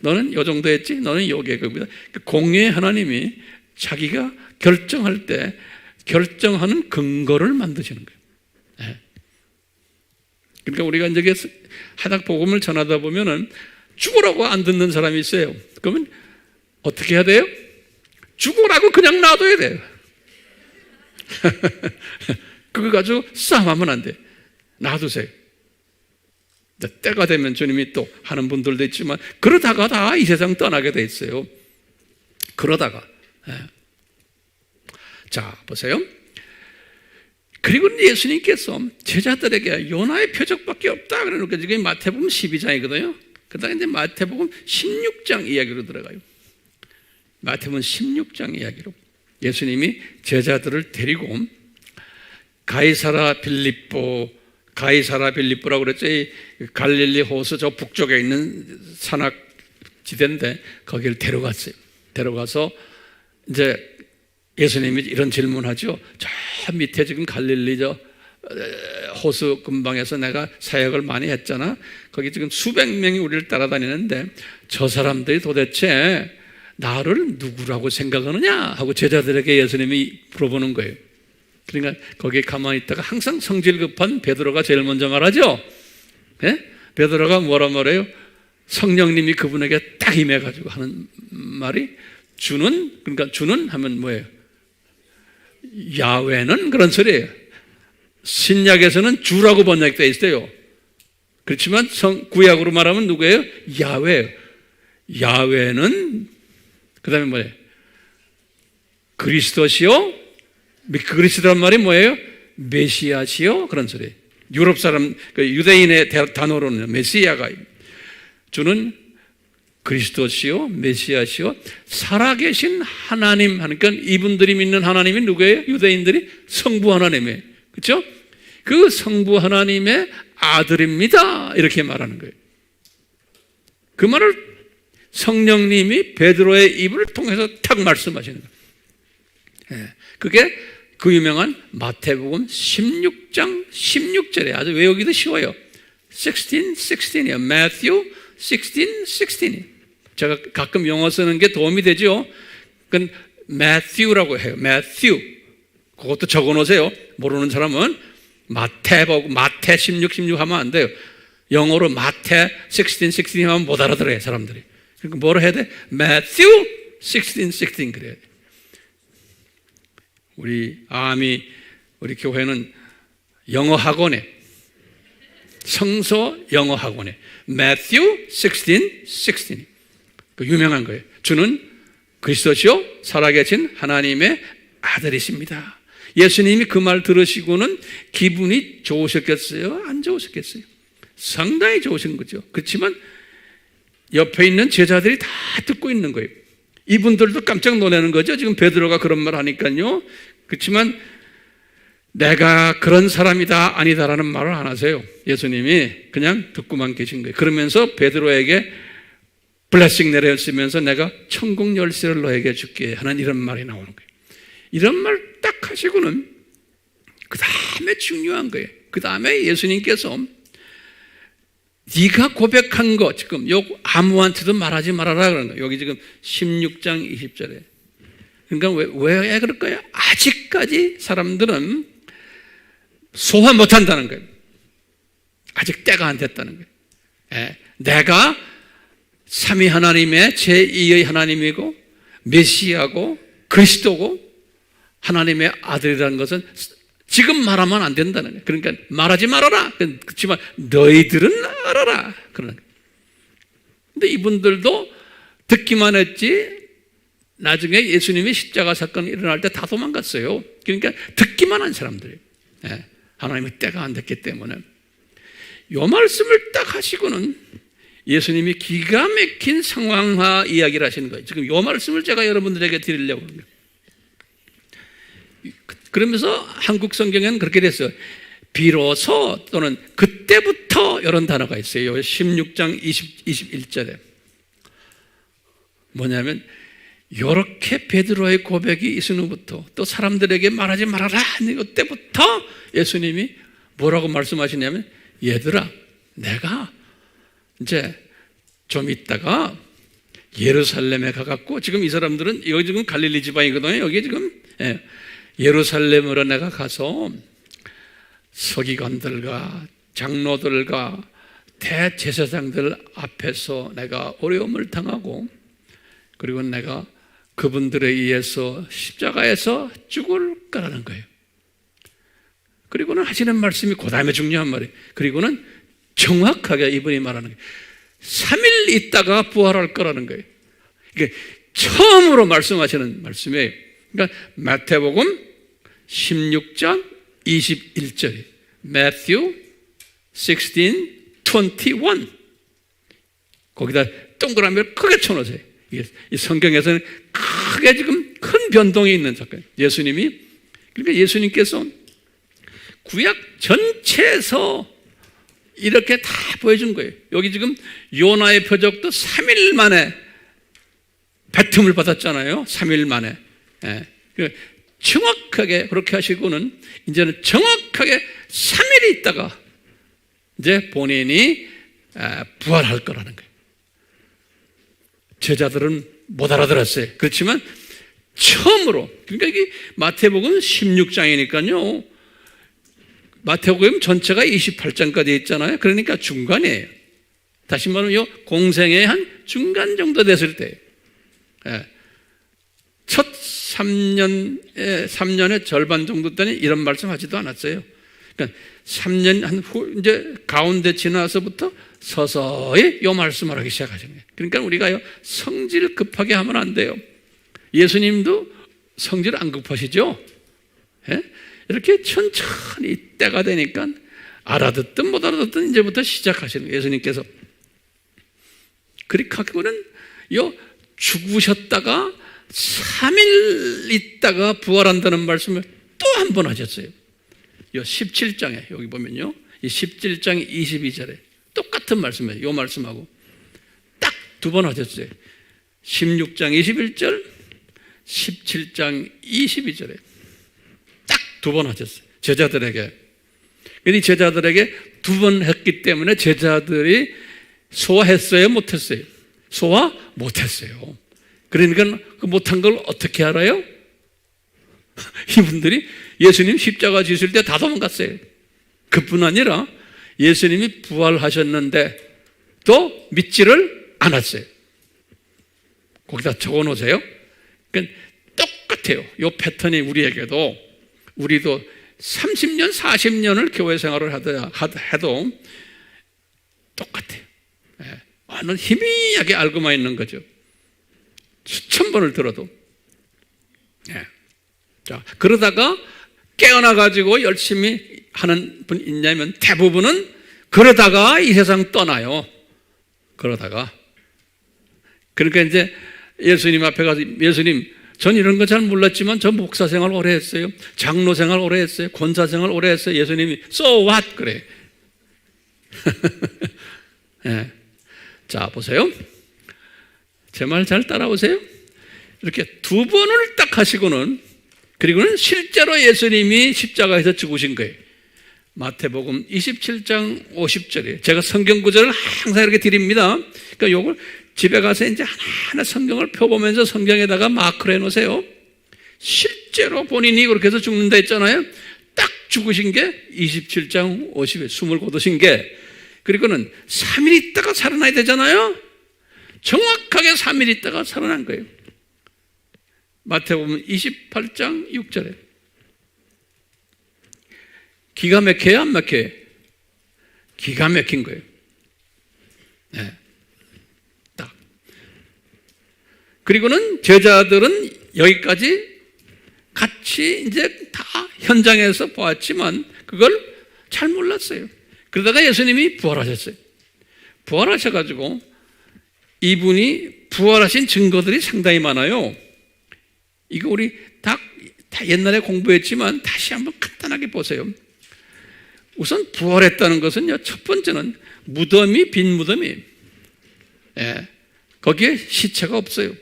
너는 요 정도 했지? 너는 요 계급이다. 공의 하나님이 자기가 결정할 때 결정하는 근거를 만드시는 거예요. 네. 그러니까 우리가 이제 하닥 복음을 전하다 보면은 죽으라고 안 듣는 사람이 있어요. 그러면 어떻게 해야 돼요? 죽으라고 그냥 놔둬야 돼요. 그거 가지고 싸움하면 안 돼. 놔두세요. 때가 되면 주님이 또 하는 분들도 있지만 그러다가 다 이 세상 떠나게 돼 있어요. 그러다가. 자, 보세요. 그리고 예수님께서 제자들에게 요나의 표적밖에 없다 그러니까 지금 마태복음 12장이거든요. 그다음에 이제 마태복음 16장 이야기로 들어가요. 마태복음 16장 이야기로 예수님이 제자들을 데리고 가이사라 빌립보라고 그랬죠. 이 갈릴리 호수 저 북쪽에 있는 산악 지대인데 거기를 데려갔어요. 데려가서 이제 예수님이 이런 질문하죠. 저 밑에 지금 갈릴리 저 호수 근방에서 내가 사역을 많이 했잖아. 거기 지금 수백 명이 우리를 따라다니는데 저 사람들이 도대체 나를 누구라고 생각하느냐 하고 제자들에게 예수님이 물어보는 거예요. 그러니까 거기에 가만히 있다가 항상 성질 급한 베드로가 제일 먼저 말하죠. 네? 베드로가 뭐라 말해요? 성령님이 그분에게 딱 임해가지고 하는 말이 주는, 그러니까 주는 하면 뭐예요? 야훼는 그런 소리예요. 신약에서는 주라고 번역되어 있어요. 그렇지만 구약으로 말하면 누구예요? 야훼. 야훼는 그 다음에 뭐예요? 그리스도시요? 그리스도란 말이 뭐예요? 메시아시요? 그런 소리. 유럽 사람, 유대인의 단어로는 메시아가, 주는 그리스도시요 메시아시요 살아계신 하나님 하니까 이분들이 믿는 하나님이 누구예요? 유대인들이 성부 하나님이에요. 그렇죠? 그 성부 하나님의 아들입니다. 이렇게 말하는 거예요. 그 말을 성령님이 베드로의 입을 통해서 탁 말씀하시는 거예요. 그게 그 유명한 마태복음 16장 16절에 아주 외우기도 쉬워요. 16이에요. Matthew 16. 제가 가끔 영어 쓰는 게 도움이 되죠. 그건 Matthew라고 해요. Matthew. 그것도 적어 놓으세요. 모르는 사람은 마태 16 하면 안 돼요. 영어로 마태 16 하면 못 알아들어요, 사람들이. 그러니까 뭐로 해야 돼? Matthew 16 그래야 돼. 우리 교회는 영어 학원에, 성서 영어 학원에 Matthew 16. 그 유명한 거예요. 주는 그리스도시요 살아계신 하나님의 아들이십니다. 예수님이 그 말 들으시고는 기분이 좋으셨겠어요? 안 좋으셨겠어요? 상당히 좋으신 거죠. 그렇지만 옆에 있는 제자들이 다 듣고 있는 거예요. 이분들도 깜짝 놀라는 거죠. 지금 베드로가 그런 말 하니까요. 그렇지만 내가 그런 사람이다 아니다라는 말을 안 하세요. 예수님이 그냥 듣고만 계신 거예요. 그러면서 베드로에게 블레싱 내려쓰면서 내가 천국 열쇠를 너에게 줄게 하는 이런 말이 나오는 거예요. 이런 말 딱 하시고는 그 다음에 중요한 거예요. 그 다음에 예수님께서 네가 고백한 거 지금 아무한테도 말하지 말아라 그러는 거예요. 여기 지금 16장 20절에. 그러니까 왜 그럴까요? 아직까지 사람들은 소화 못한다는 거예요. 아직 때가 안 됐다는 거예요. 내가 삼위 하나님의 제2의 하나님이고 메시아고 그리스도고 하나님의 아들이라는 것은 지금 말하면 안 된다는 거예요. 그러니까 말하지 말아라. 그렇지만 너희들은 알아라. 그러는 거예요. 근데 이분들도 듣기만 했지 나중에 예수님의 십자가 사건이 일어날 때 다 도망갔어요. 그러니까 듣기만 한 사람들이에요. 하나님의 때가 안 됐기 때문에. 이 말씀을 딱 하시고는 예수님이 기가 막힌 상황화 이야기를 하시는 거예요. 지금 이 말씀을 제가 여러분들에게 드리려고 합니다. 그러면서 한국 성경에는 그렇게 됐어요. 비로소 또는 그때부터 이런 단어가 있어요. 16장 21절에. 뭐냐면 이렇게 베드로의 고백이 있은 후부터 또 사람들에게 말하지 말아라 하는 그때부터 예수님이 뭐라고 말씀하시냐면 얘들아 내가 이제 좀 있다가 예루살렘에 가갖고 지금 이 사람들은 여기 지금 갈릴리 지방이거든요. 여기 지금 예루살렘으로 내가 가서 서기관들과 장로들과 대제사장들 앞에서 내가 어려움을 당하고 그리고 내가 그분들에 의해서 십자가에서 죽을 거라는 거예요. 그리고는 하시는 말씀이 그 다음에 중요한 말이에요. 그리고는 정확하게 이분이 말하는 거예요. 3일 있다가 부활할 거라는 거예요. 이게 처음으로 말씀하시는 말씀이에요. 그러니까 마태복음 16장 21절 Matthew 16:21 거기다 동그라미를 크게 쳐놓으세요. 이 성경에서는 크게 지금 큰 변동이 있는 사건. 예수님이 그러니까 예수님께서 구약 전체에서 이렇게 다 보여준 거예요. 여기 지금 요나의 표적도 3일 만에 뱉음을 받았잖아요. 3일 만에. 정확하게 그렇게 하시고는 이제는 정확하게 3일이 있다가 이제 본인이 부활할 거라는 거예요. 제자들은 못 알아들었어요. 그렇지만 처음으로 그러니까 이게 마태복음 16장이니까요. 마태복음 전체가 28장까지 있잖아요. 그러니까 중간이에요. 다시 말하면 공생의 한 중간 정도 됐을 때 첫 3년의 절반 정도 때는 이런 말씀 하지도 않았어요. 그러니까 3년 한 후 이제 가운데 지나서부터 서서히 이 말씀을 하기 시작하신 거예요. 그러니까 우리가 성질 급하게 하면 안 돼요. 예수님도 성질 안 급하시죠? 이렇게 천천히 때가 되니까 알아듣든 못 알아듣든 이제부터 시작하시는 거예요. 예수님께서. 그렇게 하고는 죽으셨다가 3일 있다가 부활한다는 말씀을 또 한 번 하셨어요. 이 17장에 여기 보면요, 이 17장 22절에 똑같은 말씀이에요. 이 말씀하고 딱 두 번 하셨어요. 16장 21절, 17장 22절에 딱 두 번 하셨어요. 제자들에게. 이 제자들에게 두 번 했기 때문에 제자들이 소화했어요? 못했어요? 소화 못했어요. 그러니까 그 못한 걸 어떻게 알아요? 이분들이 예수님 십자가 지실 때 다 도망갔어요. 그뿐 아니라 예수님이 부활하셨는데 또 믿지를 않았어요. 거기다 적어 놓으세요. 그러니까 똑같아요. 이 패턴이 우리도 30년, 40년을 교회 생활을 해도 똑같아요. 어느 희미하게 알고만 있는 거죠. 수천 번을 들어도. 자, 그러다가 깨어나가지고 열심히 하는 분 있냐면 대부분은 그러다가 이 세상 떠나요. 그러다가. 그러니까 이제 예수님 앞에 가서 예수님, 전 이런 거 잘 몰랐지만 저 목사 생활 오래 했어요. 장로 생활 오래 했어요. 권사 생활 오래 했어요. 예수님이 so what? 그래. 네. 자, 보세요. 제 말 잘 따라오세요. 이렇게 두 번을 딱 하시고는, 그리고는 실제로 예수님이 십자가에서 죽으신 거예요. 마태복음 27장 50절이에요. 제가 성경 구절을 항상 이렇게 드립니다. 그러니까 요걸 집에 가서 이제 하나하나 성경을 펴보면서 성경에다가 마크를 해놓으세요. 실제로 본인이 그렇게 해서 죽는다 했잖아요. 딱 죽으신 게 27장 50에 숨을 거두신 게, 그리고는 3일 있다가 살아나야 되잖아요. 정확하게 3일 있다가 살아난 거예요. 마태복음 28장 6절에. 기가 막혀요, 안 막혀요? 기가 막힌 거예요. 네. 딱. 그리고는 제자들은 여기까지 같이 이제 다 현장에서 보았지만 그걸 잘 몰랐어요. 그러다가 예수님이 부활하셨어요. 부활하셔가지고 이분이 부활하신 증거들이 상당히 많아요. 이거 우리 다 옛날에 공부했지만 다시 한번 간단하게 보세요. 우선 부활했다는 것은요, 첫 번째는 무덤이 빈 무덤이에요. 거기에 시체가 없어요.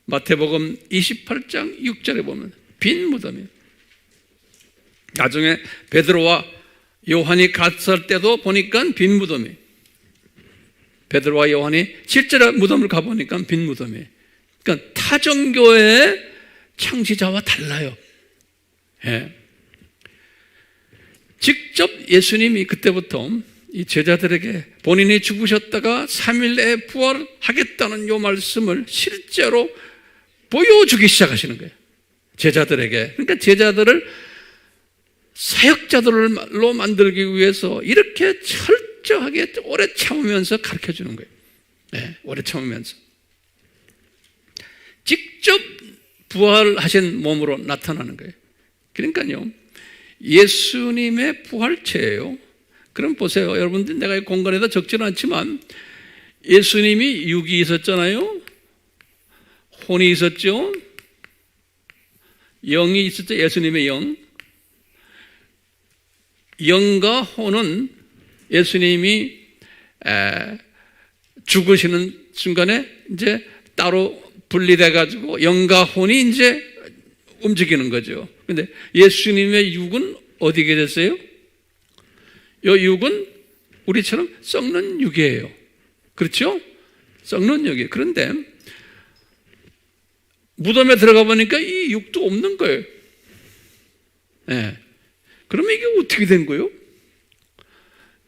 마태복음 28장 6절에 보면 빈 무덤이에요. 나중에 베드로와 요한이 갔을 때도 보니까 빈 무덤이에요. 베드로와 요한이 실제로 무덤을 가보니까 빈 무덤이에요. 그러니까 타종교의 창시자와 달라요. 직접 예수님이 그때부터 이 제자들에게 본인이 죽으셨다가 3일 내에 부활하겠다는 이 말씀을 실제로 보여주기 시작하시는 거예요. 제자들에게. 그러니까 제자들을 사역자들로 만들기 위해서 이렇게 철저하게 오래 참으면서 가르쳐 주는 거예요. 오래 참으면서. 직접 부활하신 몸으로 나타나는 거예요. 그러니까요, 예수님의 부활체예요. 그럼 보세요. 여러분들, 내가 이 공간에다 적지는 않지만 예수님이 육이 있었잖아요. 혼이 있었죠. 영이 있었죠. 예수님의 영. 영과 혼은 예수님이 죽으시는 순간에 이제 따로 분리돼 가지고 영과 혼이 이제 움직이는 거죠. 근데 예수님의 육은 어디 계셨어요? 이 육은 우리처럼 썩는 육이에요. 그렇죠? 썩는 육이에요. 그런데 무덤에 들어가 보니까 이 육도 없는 거예요. 그러면 이게 어떻게 된 거예요?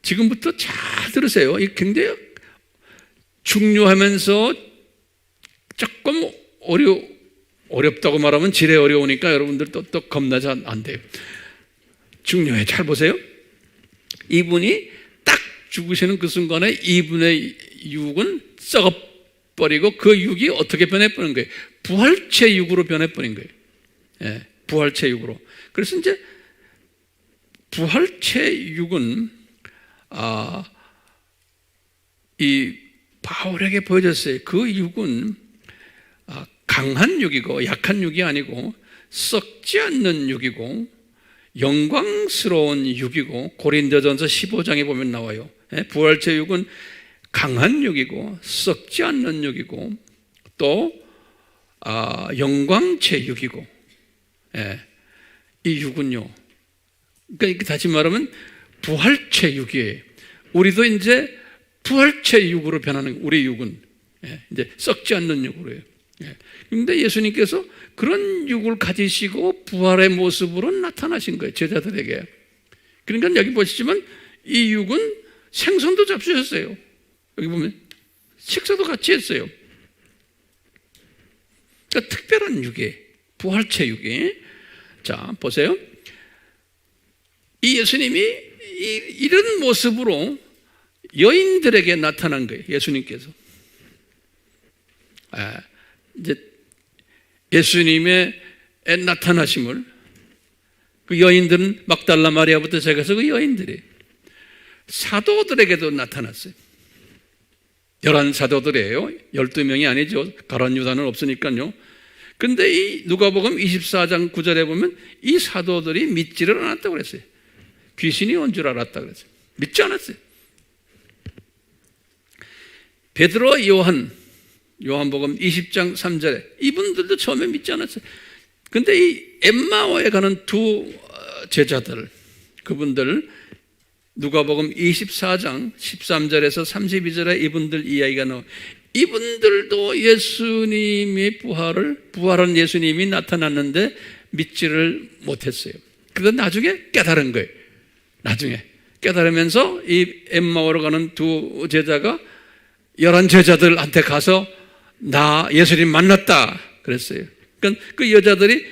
지금부터 잘 들으세요. 이게 굉장히 중요하면서 조금 어렵다고 말하면 지레 어려우니까 여러분들 또 겁나지 안 돼요. 중요해. 잘 보세요. 이분이 딱 죽으시는 그 순간에 이분의 육은 썩어버리고 그 육이 어떻게 변해버린 거예요? 부활체 육으로 변해버린 거예요. 부활체 육으로. 그래서 이제 부활체 육은 이 바울에게 보여졌어요. 그 육은 강한 육이고 약한 육이 아니고 썩지 않는 육이고 영광스러운 육이고, 고린도전서 15장에 보면 나와요. 부활체 육은 강한 육이고 썩지 않는 육이고 또 영광체 육이고, 이 육은요, 그러니까 다시 말하면 부활체 육이에요. 우리도 이제 부활체 육으로 변하는, 우리 육은 이제 썩지 않는 육으로요. 그런데 예수님께서 그런 육을 가지시고 부활의 모습으로 나타나신 거예요, 제자들에게. 그러니까 여기 보시지만 이 육은 생선도 잡수셨어요. 여기 보면 식사도 같이 했어요. 그러니까 특별한 육이에요, 부활체 육이. 자, 보세요. 이 예수님이 이런 모습으로 여인들에게 나타난 거예요, 예수님께서. 이제 예수님의 나타나심을 그 여인들은 막달라 마리아부터 시작해서 그 여인들이 사도들에게도 나타났어요. 11사도들이에요. 12명이 아니죠. 가룟 유다는 없으니까요. 근데 이 누가복음 24장 9절에 보면 이 사도들이 믿지를 않았다고 그랬어요. 귀신이 온 줄 알았다고 그랬어요. 믿지 않았어요. 베드로, 요한복음 20장 3절에 이분들도 처음에 믿지 않았어요. 근데 이 엠마오에 가는 두 제자들, 그분들 누가복음 24장 13절에서 32절에 이분들 이야기가 나와요. 이분들도 예수님이 부활한 예수님이 나타났는데 믿지를 못했어요. 그래서 나중에 깨달은 거예요. 나중에 깨달으면서 이 엠마오로 가는 두 제자가 11 제자들한테 가서 나 예수님 만났다 그랬어요. 그러니까 그 여자들이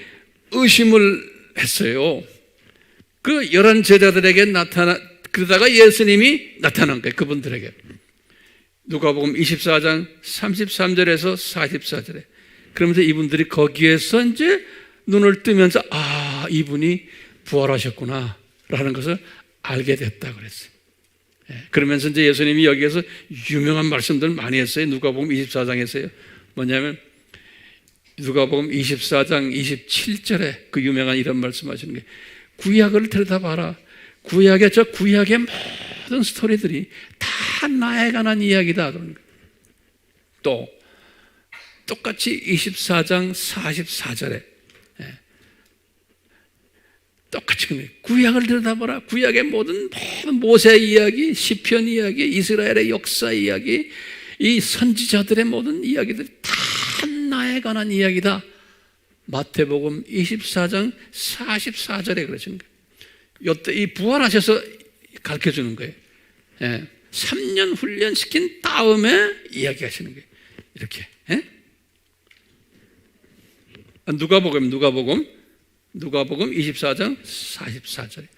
의심을 했어요. 그 11 제자들에게 그러다가 예수님이 나타난 거예요, 그분들에게. 누가복음 24장 33절에서 44절에. 그러면서 이분들이 거기에서 이제 눈을 뜨면서 이분이 부활하셨구나 라는 것을 알게 됐다 그랬어요. 그러면서 이제 예수님이 여기에서 유명한 말씀들 많이 했어요. 누가복음 24장에서요. 뭐냐면 누가복음 24장 27절에 그 유명한 이런 말씀하시는 게, 구약을 들여다봐라. 구약의 모든 스토리들이 다 나에 관한 이야기다. 그런 거예요. 또 똑같이 24장 44절에 똑같이 구약을 들여다봐라. 구약의 모든 모세 이야기, 시편 이야기, 이스라엘의 역사 이야기, 이 선지자들의 모든 이야기들이 다 나에 관한 이야기다. 마태복음 24장 44절에 그러신 거예요. 이때 이 부활하셔서 가르쳐 주는 거예요. 3년 훈련시킨 다음에 이야기하시는 거예요. 이렇게. 누가복음 24장 44절에.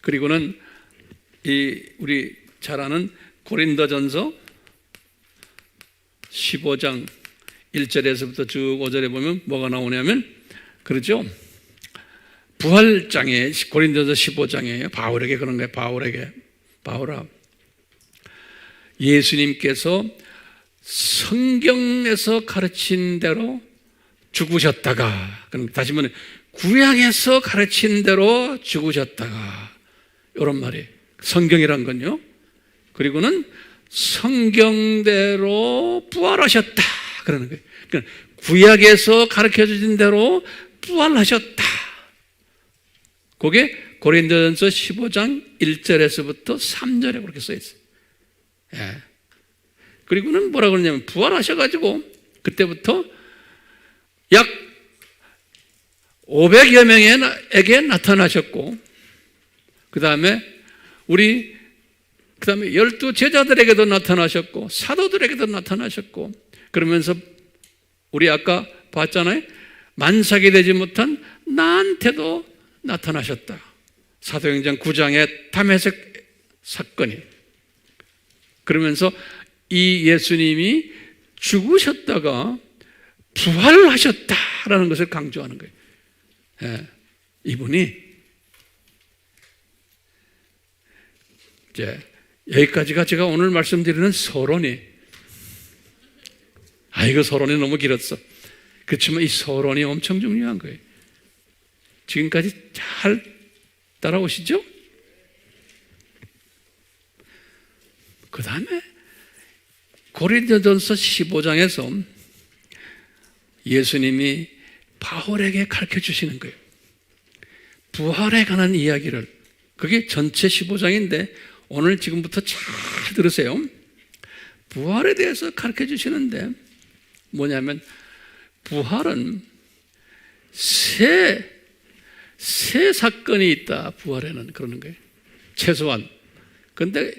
그리고는 우리 잘 아는 고린도전서 15장 1절에서부터 쭉 5절에 보면 뭐가 나오냐면, 그렇죠? 부활장에, 고린도전서 15장이에요. 바울에게 그런 거예요. 바울아, 예수님께서 성경에서 가르친 대로 죽으셨다가, 그럼 다시 말해 구약에서 가르친 대로 죽으셨다가, 이런 말이에요. 성경이란 건요. 그리고는 성경대로 부활하셨다 그러는 거예요. 그러니까 구약에서 가르쳐 주신 대로 부활하셨다. 그게 고린도전서 15장 1절에서부터 3절에 그렇게 써 있어요. 그리고는 뭐라 그러냐면, 부활하셔가지고 그때부터 약 500여 명에게 나타나셨고, 그 다음에 12 제자들에게도 나타나셨고, 사도들에게도 나타나셨고, 그러면서 우리 아까 봤잖아요. 만삭이 되지 못한 나한테도 나타나셨다. 사도행전 9장의 다메섹 사건이. 그러면서 이 예수님이 죽으셨다가 부활하셨다라는 것을 강조하는 거예요. 이분이 이제 여기까지가 제가 오늘 말씀드리는 서론이, 이거 서론이 너무 길었어. 그렇지만 이 서론이 엄청 중요한 거예요. 지금까지 잘 따라오시죠? 그 다음에 고린도전서 15장에서 예수님이 바울에게 가르쳐 주시는 거예요. 부활에 관한 이야기를. 그게 전체 15장인데 오늘 지금부터 잘 들으세요. 부활에 대해서 가르쳐 주시는데 뭐냐면 부활은 새 사건이 있다. 부활에는 그러는 거예요. 최소한. 근데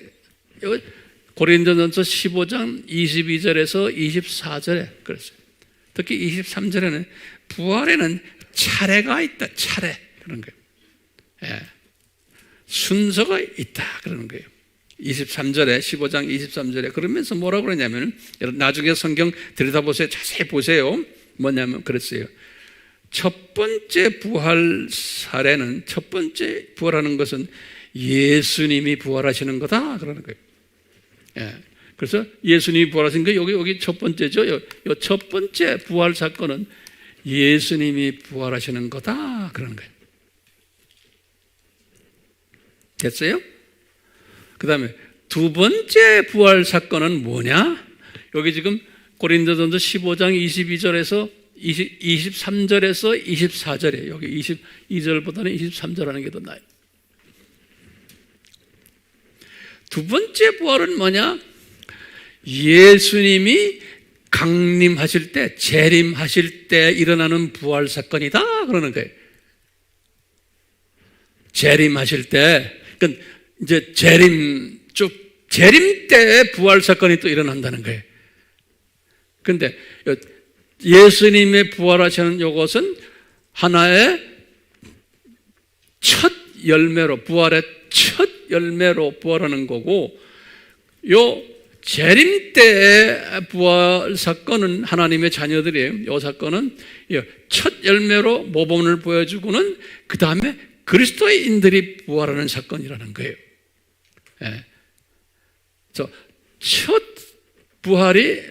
고린도전서 15장 22절에서 24절에 그랬어요. 특히 23절에는 부활에는 차례가 있다. 차례. 그런 거예요. 예. 순서가 있다. 그러는 거예요. 23절에 15장 23절에 그러면서 뭐라고 그러냐면 나중에 성경 들여다보세요. 자세히 보세요. 뭐냐면 그랬어요. 첫 번째 부활 사례는 첫 번째 부활하는 것은 예수님이 부활하시는 거다. 그러는 거예요. 예. 그래서 예수님이 부활하신 거 여기 첫 번째죠. 요 첫 번째 부활 사건은 예수님이 부활하시는 거다. 그러는 거예요. 됐어요? 그 다음에 두 번째 부활 사건은 뭐냐? 여기 지금 고린도전서 15장 22절에서 23절에서 24절에 여기 22절보다는 23절 하는 게 더 나아요. 두 번째 부활은 뭐냐? 예수님이 강림하실 때, 재림하실 때 일어나는 부활 사건이다. 그러는 거예요. 재림하실 때, 그러니까 이제 재림 때 부활 사건이 또 일어난다는 거예요. 근데 예수님의 부활하시는 이것은 하나의 첫 열매로, 부활의 첫 열매로 부활하는 거고, 요 재림 때의 부활 사건은 하나님의 자녀들이에요. 이 사건은 첫 열매로 모범을 보여주고는 그 다음에 그리스도인들이 부활하는 사건이라는 거예요. 예. 첫 부활이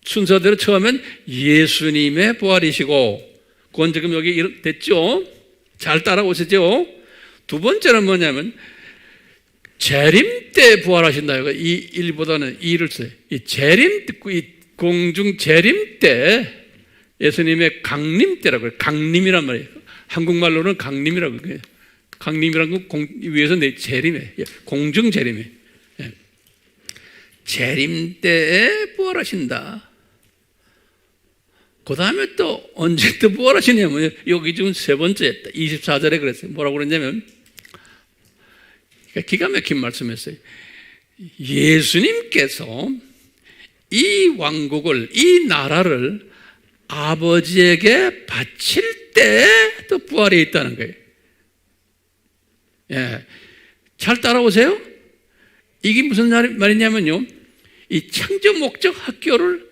순서대로 처음엔 예수님의 부활이시고, 그건 지금 여기 됐죠? 잘 따라오시죠? 두 번째는 뭐냐면 재림 때 부활하신다. 이 1보다는 2를 써요. 이 재림, 이 공중 재림 때 예수님의 강림 때라고 해요. 강림이란 말이에요. 한국말로는 강림이라고 해요. 강림이란 건 위에서 내 재림에, 공중 재림에. 재림 때에 부활하신다. 그 다음에 또 언제 또 부활하시냐면 여기 지금 세 번째 24절에 그랬어요. 뭐라고 그랬냐면 기가 막힌 말씀했어요. 예수님께서 이 왕국을, 이 나라를 아버지에게 바칠 때 또 부활이 있다는 거예요. 예. 잘 따라오세요? 이게 무슨 말이냐면요, 이 창조 목적 학교를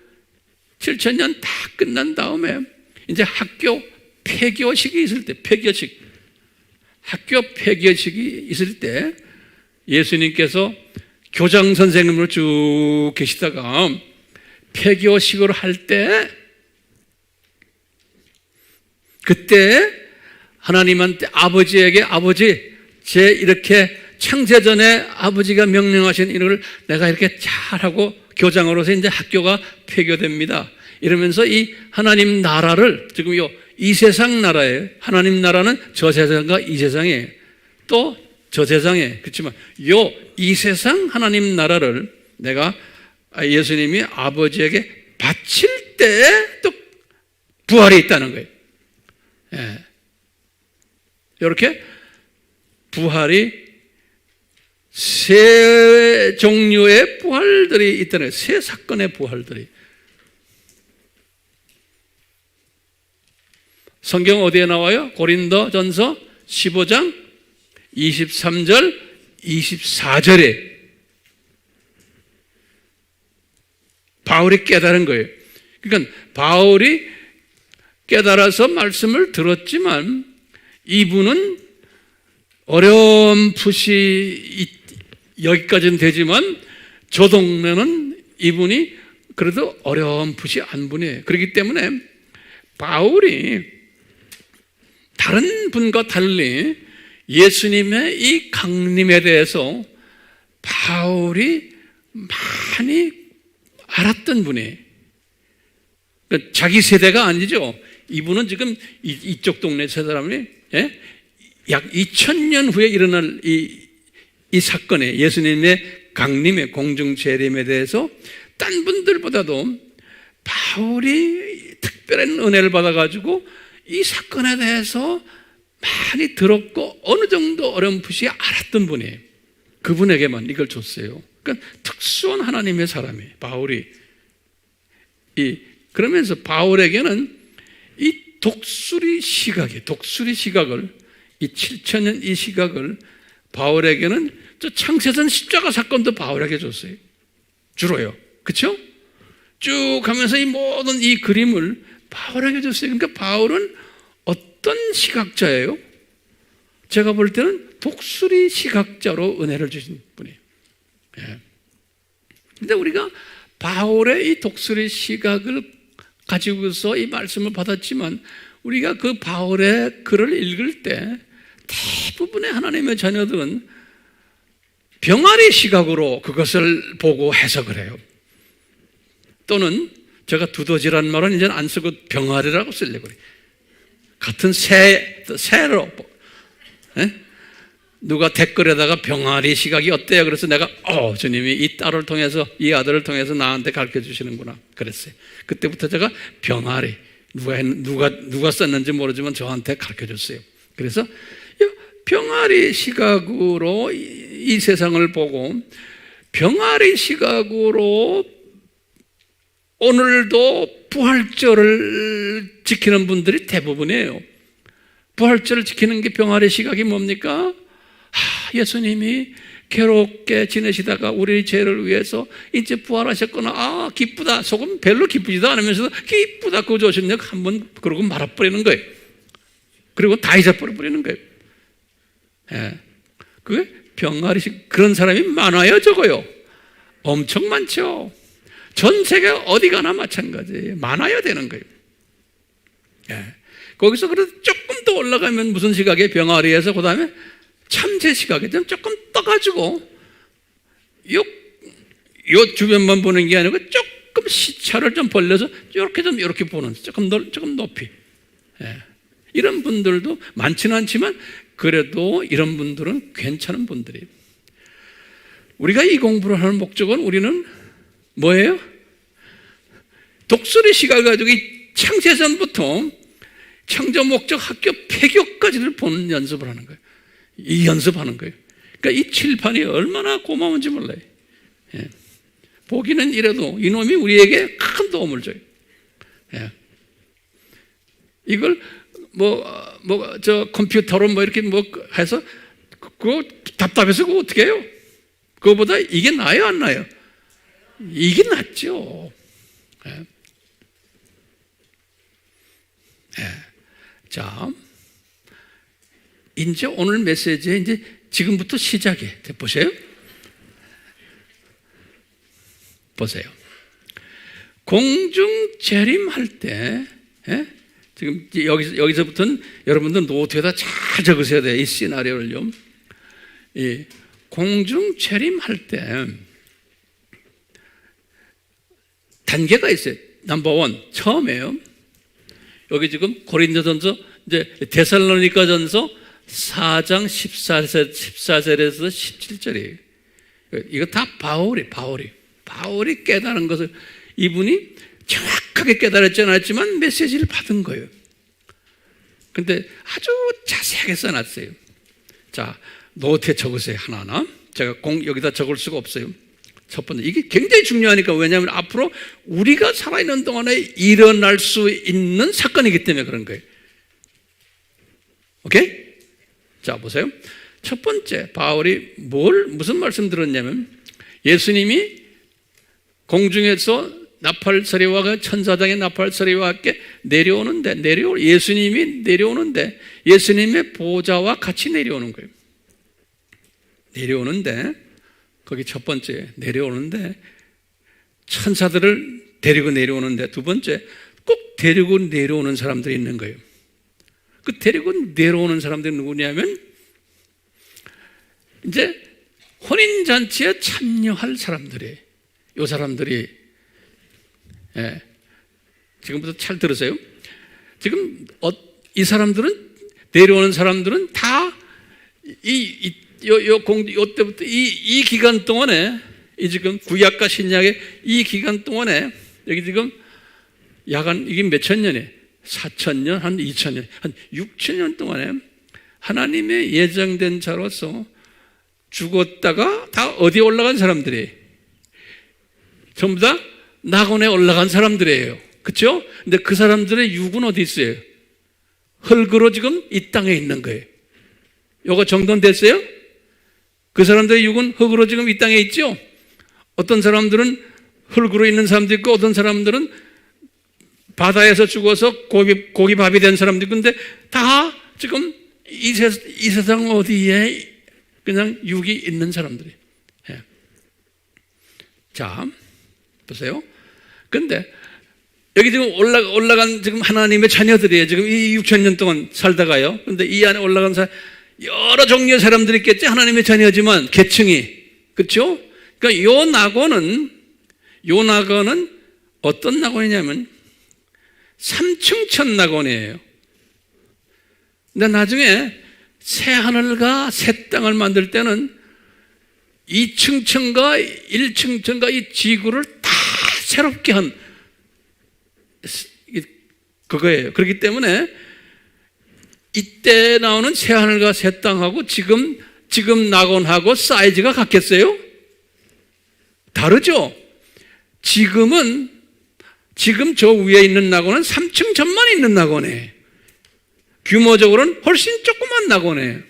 7,000년 다 끝난 다음에 이제 학교 폐교식이 있을 때, 학교 폐교식이 있을 때 예수님께서 교장 선생님으로 쭉 계시다가 폐교식을 할 때, 그때 하나님한테 아버지에게, 아버지, 제 이렇게 창세전에 아버지가 명령하신 일을 내가 이렇게 잘하고 교장으로서 이제 학교가 폐교됩니다. 이러면서 이 하나님 나라를, 지금 이 세상 나라예요. 하나님 나라는 저 세상과 이 세상이에요. 또 저 세상에, 그렇지만 이 세상 하나님 나라를 내가 예수님이 아버지에게 바칠 때 또 부활이 있다는 거예요. 예. 이렇게 부활이 세 종류의 부활들이 있다는 거예요. 세 사건의 부활들이. 성경 어디에 나와요? 고린도전서 15장 23절 24절에 바울이 깨달은 거예요. 그러니까 바울이 깨달아서 말씀을 들었지만 이분은 어렴풋이 여기까지는 되지만 저 동네는 이분이 그래도 어렴풋이 안 보내요. 그렇기 때문에 바울이 다른 분과 달리 예수님의 이 강림에 대해서 바울이 많이 알았던 분이에요. 그러니까 자기 세대가 아니죠. 이분은 지금 이쪽 동네 사람이 약 2000년 후에 일어날 이 사건에 예수님의 강림의 공중 재림에 대해서 딴 분들보다도 바울이 특별한 은혜를 받아가지고 이 사건에 대해서 많이 들었고 어느 정도 어렴풋이 알았던 분이에요. 그분에게만 이걸 줬어요. 그러니까 특수한 하나님의 사람이에요, 바울이. 그러면서 바울에게는 이 독수리 시각을 이 7000년 이 시각을 바울에게는 저 창세전 십자가 사건도 바울에게 줬어요. 주로요. 그렇죠? 쭉 가면서 이 모든 이 그림을 바울에게 줬어요. 그러니까 바울은 어떤 시각자예요? 제가 볼 때는 독수리 시각자로 은혜를 주신 분이에요. 그런데 우리가 바울의 이 독수리 시각을 가지고서 이 말씀을 받았지만 우리가 그 바울의 글을 읽을 때 대부분의 하나님의 자녀들은 병아리 시각으로 그것을 보고 해석을 해요. 또는 제가 두더지란 말은 이제는 안 쓰고 병아리라고 쓰려고 그래요. 같은 새로. 누가 댓글에다가 병아리 시각이 어때요? 그래서 내가 주님이 이 딸을 통해서 이 아들을 통해서 나한테 가르쳐 주시는구나 그랬어요. 그때부터 제가 병아리 누가 썼는지 모르지만 저한테 가르쳐 줬어요. 그래서 병아리 시각으로 이 세상을 보고 병아리 시각으로 오늘도 부활절을 지키는 분들이 대부분이에요. 부활절을 지키는 게 병아리 시각이 뭡니까? 예수님이 괴롭게 지내시다가 우리 죄를 위해서 이제 부활하셨구나. 기쁘다. 속은 별로 기쁘지도 않으면서도 기쁘다. 구주 오셨네. 한번 그러고 말아버리는 거예요. 그리고 다 잊어버리는 거예요. 그게 병아리식 그런 사람이 많아요, 적어요? 엄청 많죠. 전 세계 어디 가나 마찬가지예요. 많아야 되는 거예요. 거기서 그래도 조금 더 올라가면 무슨 시각에 병아리에서 그 다음에 참새 시각에 조금 떠가지고 요 주변만 보는 게 아니고 조금 시차를 좀 벌려서 이렇게 보는 조금 높이. 이런 분들도 많지는 않지만 그래도 이런 분들은 괜찮은 분들이에요. 우리가 이 공부를 하는 목적은 우리는 뭐예요? 독수리 시각을 가지고 이 창세전부터 창조 목적 학교 폐교까지를 보는 연습을 하는 거예요. 이 연습하는 거예요. 그러니까 이 칠판이 얼마나 고마운지 몰라요. 보기는 이래도 이놈이 우리에게 큰 도움을 줘요. 이걸 저 컴퓨터로 이렇게 해서 그거 답답해서 그거 어떻게 해요? 그거보다 이게 나아요, 안 나아요? 이게 낫죠. 자, 이제 오늘 메시지에 이제 지금부터 시작해. 보세요. 공중 재림할 때, 지금 여기서부터는 여러분들 노트에다 잘 적으셔야 돼요. 이 시나리오를요. 이 공중 재림할 때 단계가 있어요. 넘버 원, 처음에요. 여기 지금 고린도전서, 이제 데살로니가전서 4장 14절에서 17절이에요. 이거 다 바울이 깨달은 것을 이분이 정확하게 깨달았지 않았지만 메시지를 받은 거예요. 근데 아주 자세하게 써놨어요. 자, 노트에 적으세요. 하나하나. 제가 여기다 적을 수가 없어요. 첫 번째, 이게 굉장히 중요하니까. 왜냐하면 앞으로 우리가 살아있는 동안에 일어날 수 있는 사건이기 때문에 그런 거예요. 오케이? 자, 보세요. 첫 번째, 바울이 무슨 말씀 들었냐면, 예수님이 공중에서 나팔소리와 천사장의 나팔소리와 함께 예수님이 내려오는데 예수님의 보좌와 같이 내려오는 거예요. 내려오는데 거기 첫 번째 내려오는데 천사들을 데리고 내려오는데 두 번째 꼭 데리고 내려오는 사람들이 있는 거예요. 그 데리고 내려오는 사람들이 누구냐면 이제 혼인잔치에 참여할 사람들이에요. 이 사람들이 지금부터 잘 들으세요. 지금 이 사람들은 내려오는 사람들은 다 요때부터 이 기간 동안에 이 지금 구약과 신약의 이 기간 동안에 여기 지금 약간 이게 몇천 년에 4,000년, 한 2,000년, 한 6,000년 동안에 하나님의 예정된 자로서 죽었다가 다 어디에 올라간 사람들이에요? 전부 다 낙원에 올라간 사람들이에요. 그렇죠? 근데 그 사람들의 육은 어디 있어요? 흙으로 지금 이 땅에 있는 거예요. 요거 정돈됐어요? 그 사람들의 육은 흙으로 지금 이 땅에 있죠? 어떤 사람들은 흙으로 있는 사람도 있고 어떤 사람들은 바다에서 죽어서 고기밥이 된 사람도 있고 근데 다 지금 이 세상 어디에 그냥 육이 있는 사람들이. 자, 보세요. 근데 여기 지금 올라간 지금 하나님의 자녀들이에요. 지금 이 6,000년 동안 살다가요. 근데 이 안에 올라간 사람, 여러 종류의 사람들이 있겠지. 하나님의 자녀지만 계층이. 그렇죠? 그러니까 요 낙원은 어떤 낙원이냐면 3층 천 낙원이에요. 근데 나중에 새 하늘과 새 땅을 만들 때는 2층 천과 1층 천과 이 지구를 다 새롭게 한 그거예요. 그렇기 때문에 이때 나오는 새 하늘과 새 땅하고 지금 낙원하고 사이즈가 같겠어요? 다르죠? 지금 저 위에 있는 낙원은 3층 천만 있는 낙원이에요. 규모적으로는 훨씬 조그만 낙원이에요.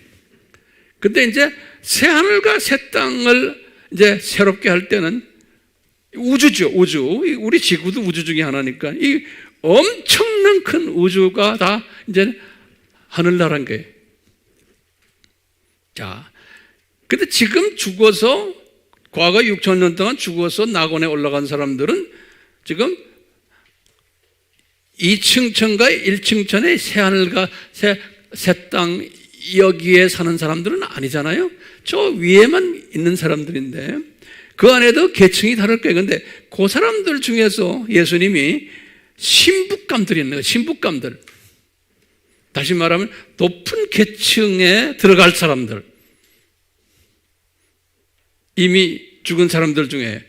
근데 이제 새 하늘과 새 땅을 이제 새롭게 할 때는 우주죠, 우주. 우리 지구도 우주 중에 하나니까 이 엄청난 큰 우주가 다 이제 하늘나라인 거예요. 자, 근데 지금 죽어서 과거 6,000년 동안 죽어서 낙원에 올라간 사람들은 지금 2층 천과 1층 천의 새 하늘과 새 땅 여기에 사는 사람들은 아니잖아요. 저 위에만 있는 사람들인데 그 안에도 계층이 다를 거예요. 그런데 그 사람들 중에서 예수님이 신부감들이 있는 거예요. 신부감들. 다시 말하면 높은 계층에 들어갈 사람들. 이미 죽은 사람들 중에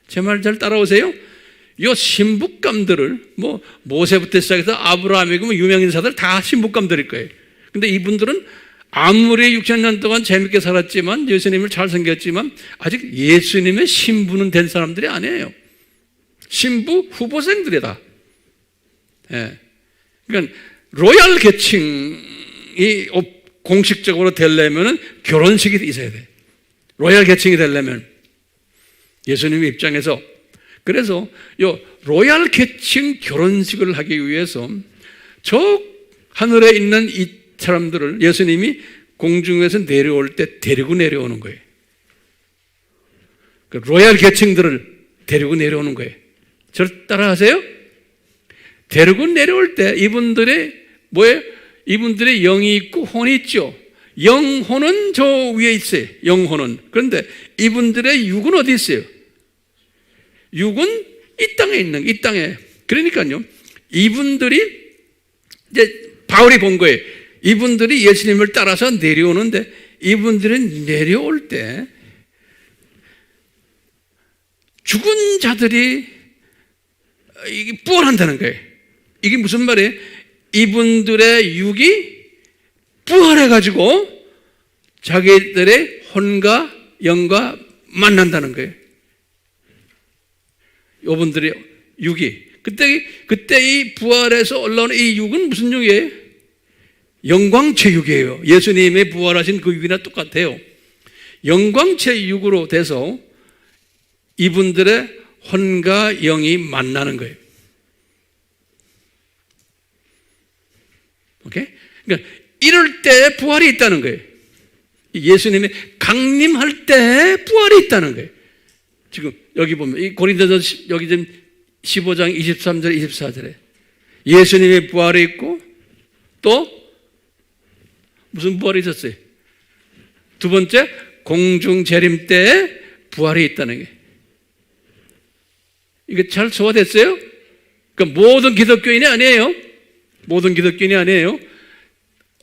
제 말 잘 따라오세요? 요 신부감들을 모세부터 시작해서 아브라함이고 유명 인사들 다 신부감들일 거예요. 근데 이분들은 아무리 6,000년 동안 재밌게 살았지만 예수님을 잘 섬겼지만 아직 예수님의 신부는 된 사람들이 아니에요. 신부 후보생들이다. 예. 그러니까 로얄 계층이 공식적으로 되려면 결혼식이 있어야 돼. 로얄 계층이 되려면 예수님의 입장에서 그래서 요 로얄 계층 결혼식을 하기 위해서 저 하늘에 있는 이 사람들을 예수님이 공중에서 내려올 때 데리고 내려오는 거예요. 그 로얄 계층들을 데리고 내려오는 거예요. 저를 따라하세요? 데리고 내려올 때 이분들의 뭐예요? 이분들의 영이 있고 혼이 있죠. 영혼은 저 위에 있어요. 영혼은. 그런데 이분들의 육은 어디 있어요? 육은 이 땅에 있는, 이 땅에. 그러니까요, 이분들이 이제 바울이 본 거예요. 이분들이 예수님을 따라서 내려오는데, 이분들은 내려올 때 죽은 자들이 이게 부활한다는 거예요. 이게 무슨 말이에요? 이분들의 육이 부활해가지고 자기들의 혼과 영과 만난다는 거예요. 이분들의 육이. 그때 이 부활해서 올라오는 이 육은 무슨 육이에요? 영광체 육이에요. 예수님의 부활하신 그 육이나 똑같아요. 영광체 육으로 돼서 이분들의 혼과 영이 만나는 거예요. 오케이? 그러니까 이럴 때 부활이 있다는 거예요. 예수님이 강림할 때 부활이 있다는 거예요. 지금 여기 보면 이 고린도서 여기 지금 15장 23절 24절에 예수님의 부활이 있고 또 무슨 부활이 있었어요? 두 번째 공중 재림 때 부활이 있다는 게 이게 잘 소화됐어요? 그러니까 모든 기독교인이 아니에요. 모든 기독교인이 아니에요.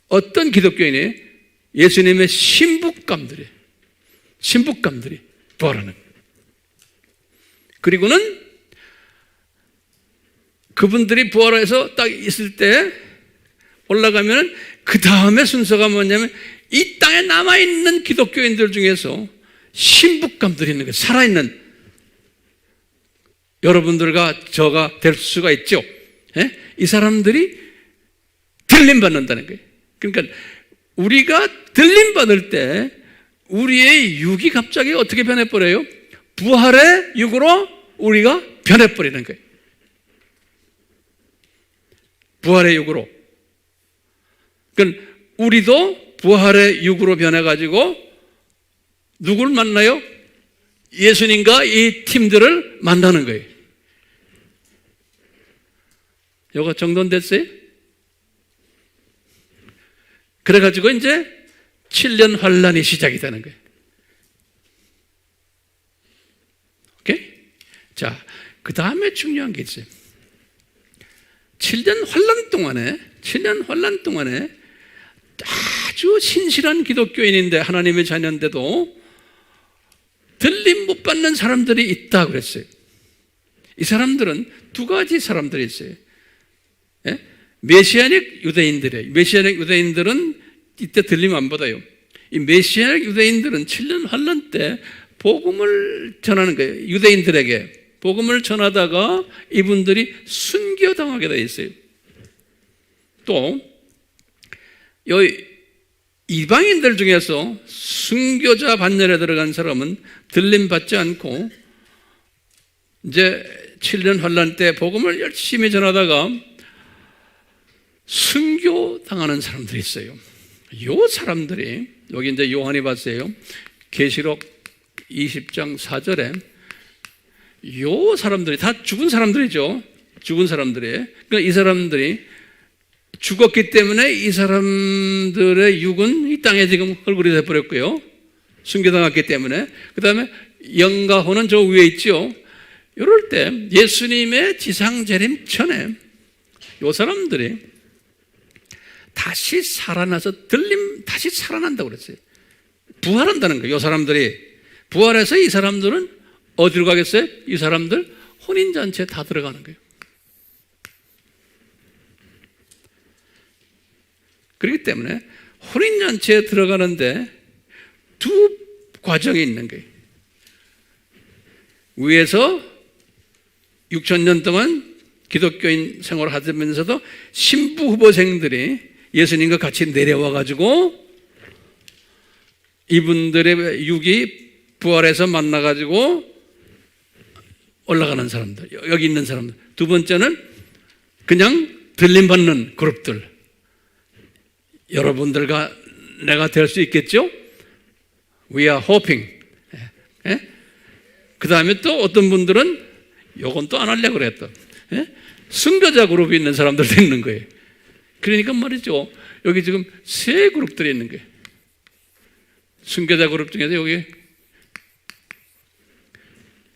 어떤 기독교인이 예수님의 신부감들이 부활하는 거예요. 그리고는 그분들이 부활해서 딱 있을 때 올라가면 그 다음에 순서가 뭐냐면 이 땅에 남아있는 기독교인들 중에서 신부감들이 있는 거예요. 살아있는 여러분들과 저가 될 수가 있죠. 예? 이 사람들이 들림받는다는 거예요. 그러니까 우리가 들림받을 때 우리의 육이 갑자기 어떻게 변해버려요? 부활의 육으로 우리가 변해버리는 거예요. 부활의 육으로. 그러니까 우리도 부활의 육으로 변해가지고 누구를 만나요? 예수님과 이 팀들을 만나는 거예요. 요거 정돈됐어요? 그래가지고 이제 7년 환란이 시작이 되는 거예요. 오케이? 자, 그 다음에 중요한 게 있어요. 7년 환란 동안에 아주 신실한 기독교인인데 하나님의 자녀인데도 들림 못 받는 사람들이 있다고 그랬어요. 이 사람들은 두 가지 사람들이 있어요. 예? 메시아닉 유대인들이에요. 메시아닉 유대인들은 이때 들림 안 받아요. 이 메시아닉 유대인들은 7년 환란 때 복음을 전하는 거예요. 유대인들에게 복음을 전하다가 이분들이 순교당하게 되어 있어요. 또 이방인들 중에서 순교자 반열에 들어간 사람은 들림 받지 않고 이제 7년 환란 때 복음을 열심히 전하다가 순교당하는 사람들이 있어요. 요 사람들이 여기 이제 요한이 봤어요. 계시록 20장 4절에 요 사람들이 다 죽은 사람들이죠. 죽은 사람들이. 그러니까 이 사람들이 죽었기 때문에 이 사람들의 육은 이 땅에 지금 헐거리 되어버렸고요. 순교당했기 때문에. 그 다음에 영과 혼은 저 위에 있죠. 이럴 때 예수님의 지상재림 전에 이 사람들이 다시 살아나서 다시 살아난다고 그랬어요. 부활한다는 거예요. 이 사람들이 부활해서 이 사람들은 어디로 가겠어요? 이 사람들 혼인잔치에 다 들어가는 거예요. 그렇기 때문에 혼인잔치에 들어가는데 두 과정이 있는 거예요. 위에서 6,000년 동안 기독교인 생활을 하면서도 신부 후보생들이 예수님과 같이 내려와가지고 이분들의 육이 부활해서 만나가지고 올라가는 사람들, 여기 있는 사람들. 두 번째는 그냥 들림받는 그룹들. 여러분들과 내가 될 수 있겠죠? We are hoping. 예? 그 다음에 또 어떤 분들은 요건 또 안 하려고 그랬다. 예? 순교자 그룹이 있는 사람들도 있는 거예요. 그러니까 말이죠. 여기 지금 세 그룹들이 있는 거예요. 순교자 그룹 중에서 여기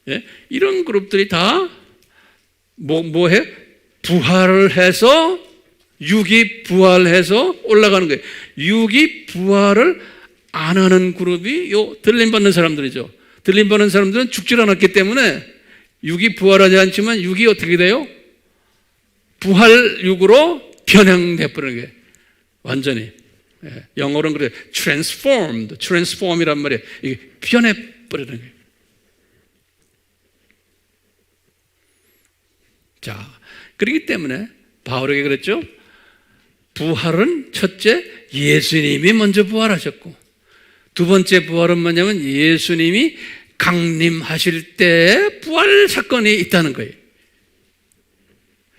예? 이런 그룹들이 다 뭐해? 부활을 해서 육이 부활해서 올라가는 거예요. 육이 부활을 안 하는 그룹이 요 들림받는 사람들이죠. 들림받는 사람들은 죽질 않았기 때문에 육이 부활하지 않지만 육이 어떻게 돼요? 부활육으로 변형돼버리는 게 완전히. 예, 영어로는 그래요. transform이란 말이에요. 이게 변해버리는 거예요. 자, 그렇기 때문에 바울에게 그랬죠. 부활은 첫째 예수님이 먼저 부활하셨고 두 번째 부활은 뭐냐면 예수님이 강림하실 때 부활 사건이 있다는 거예요.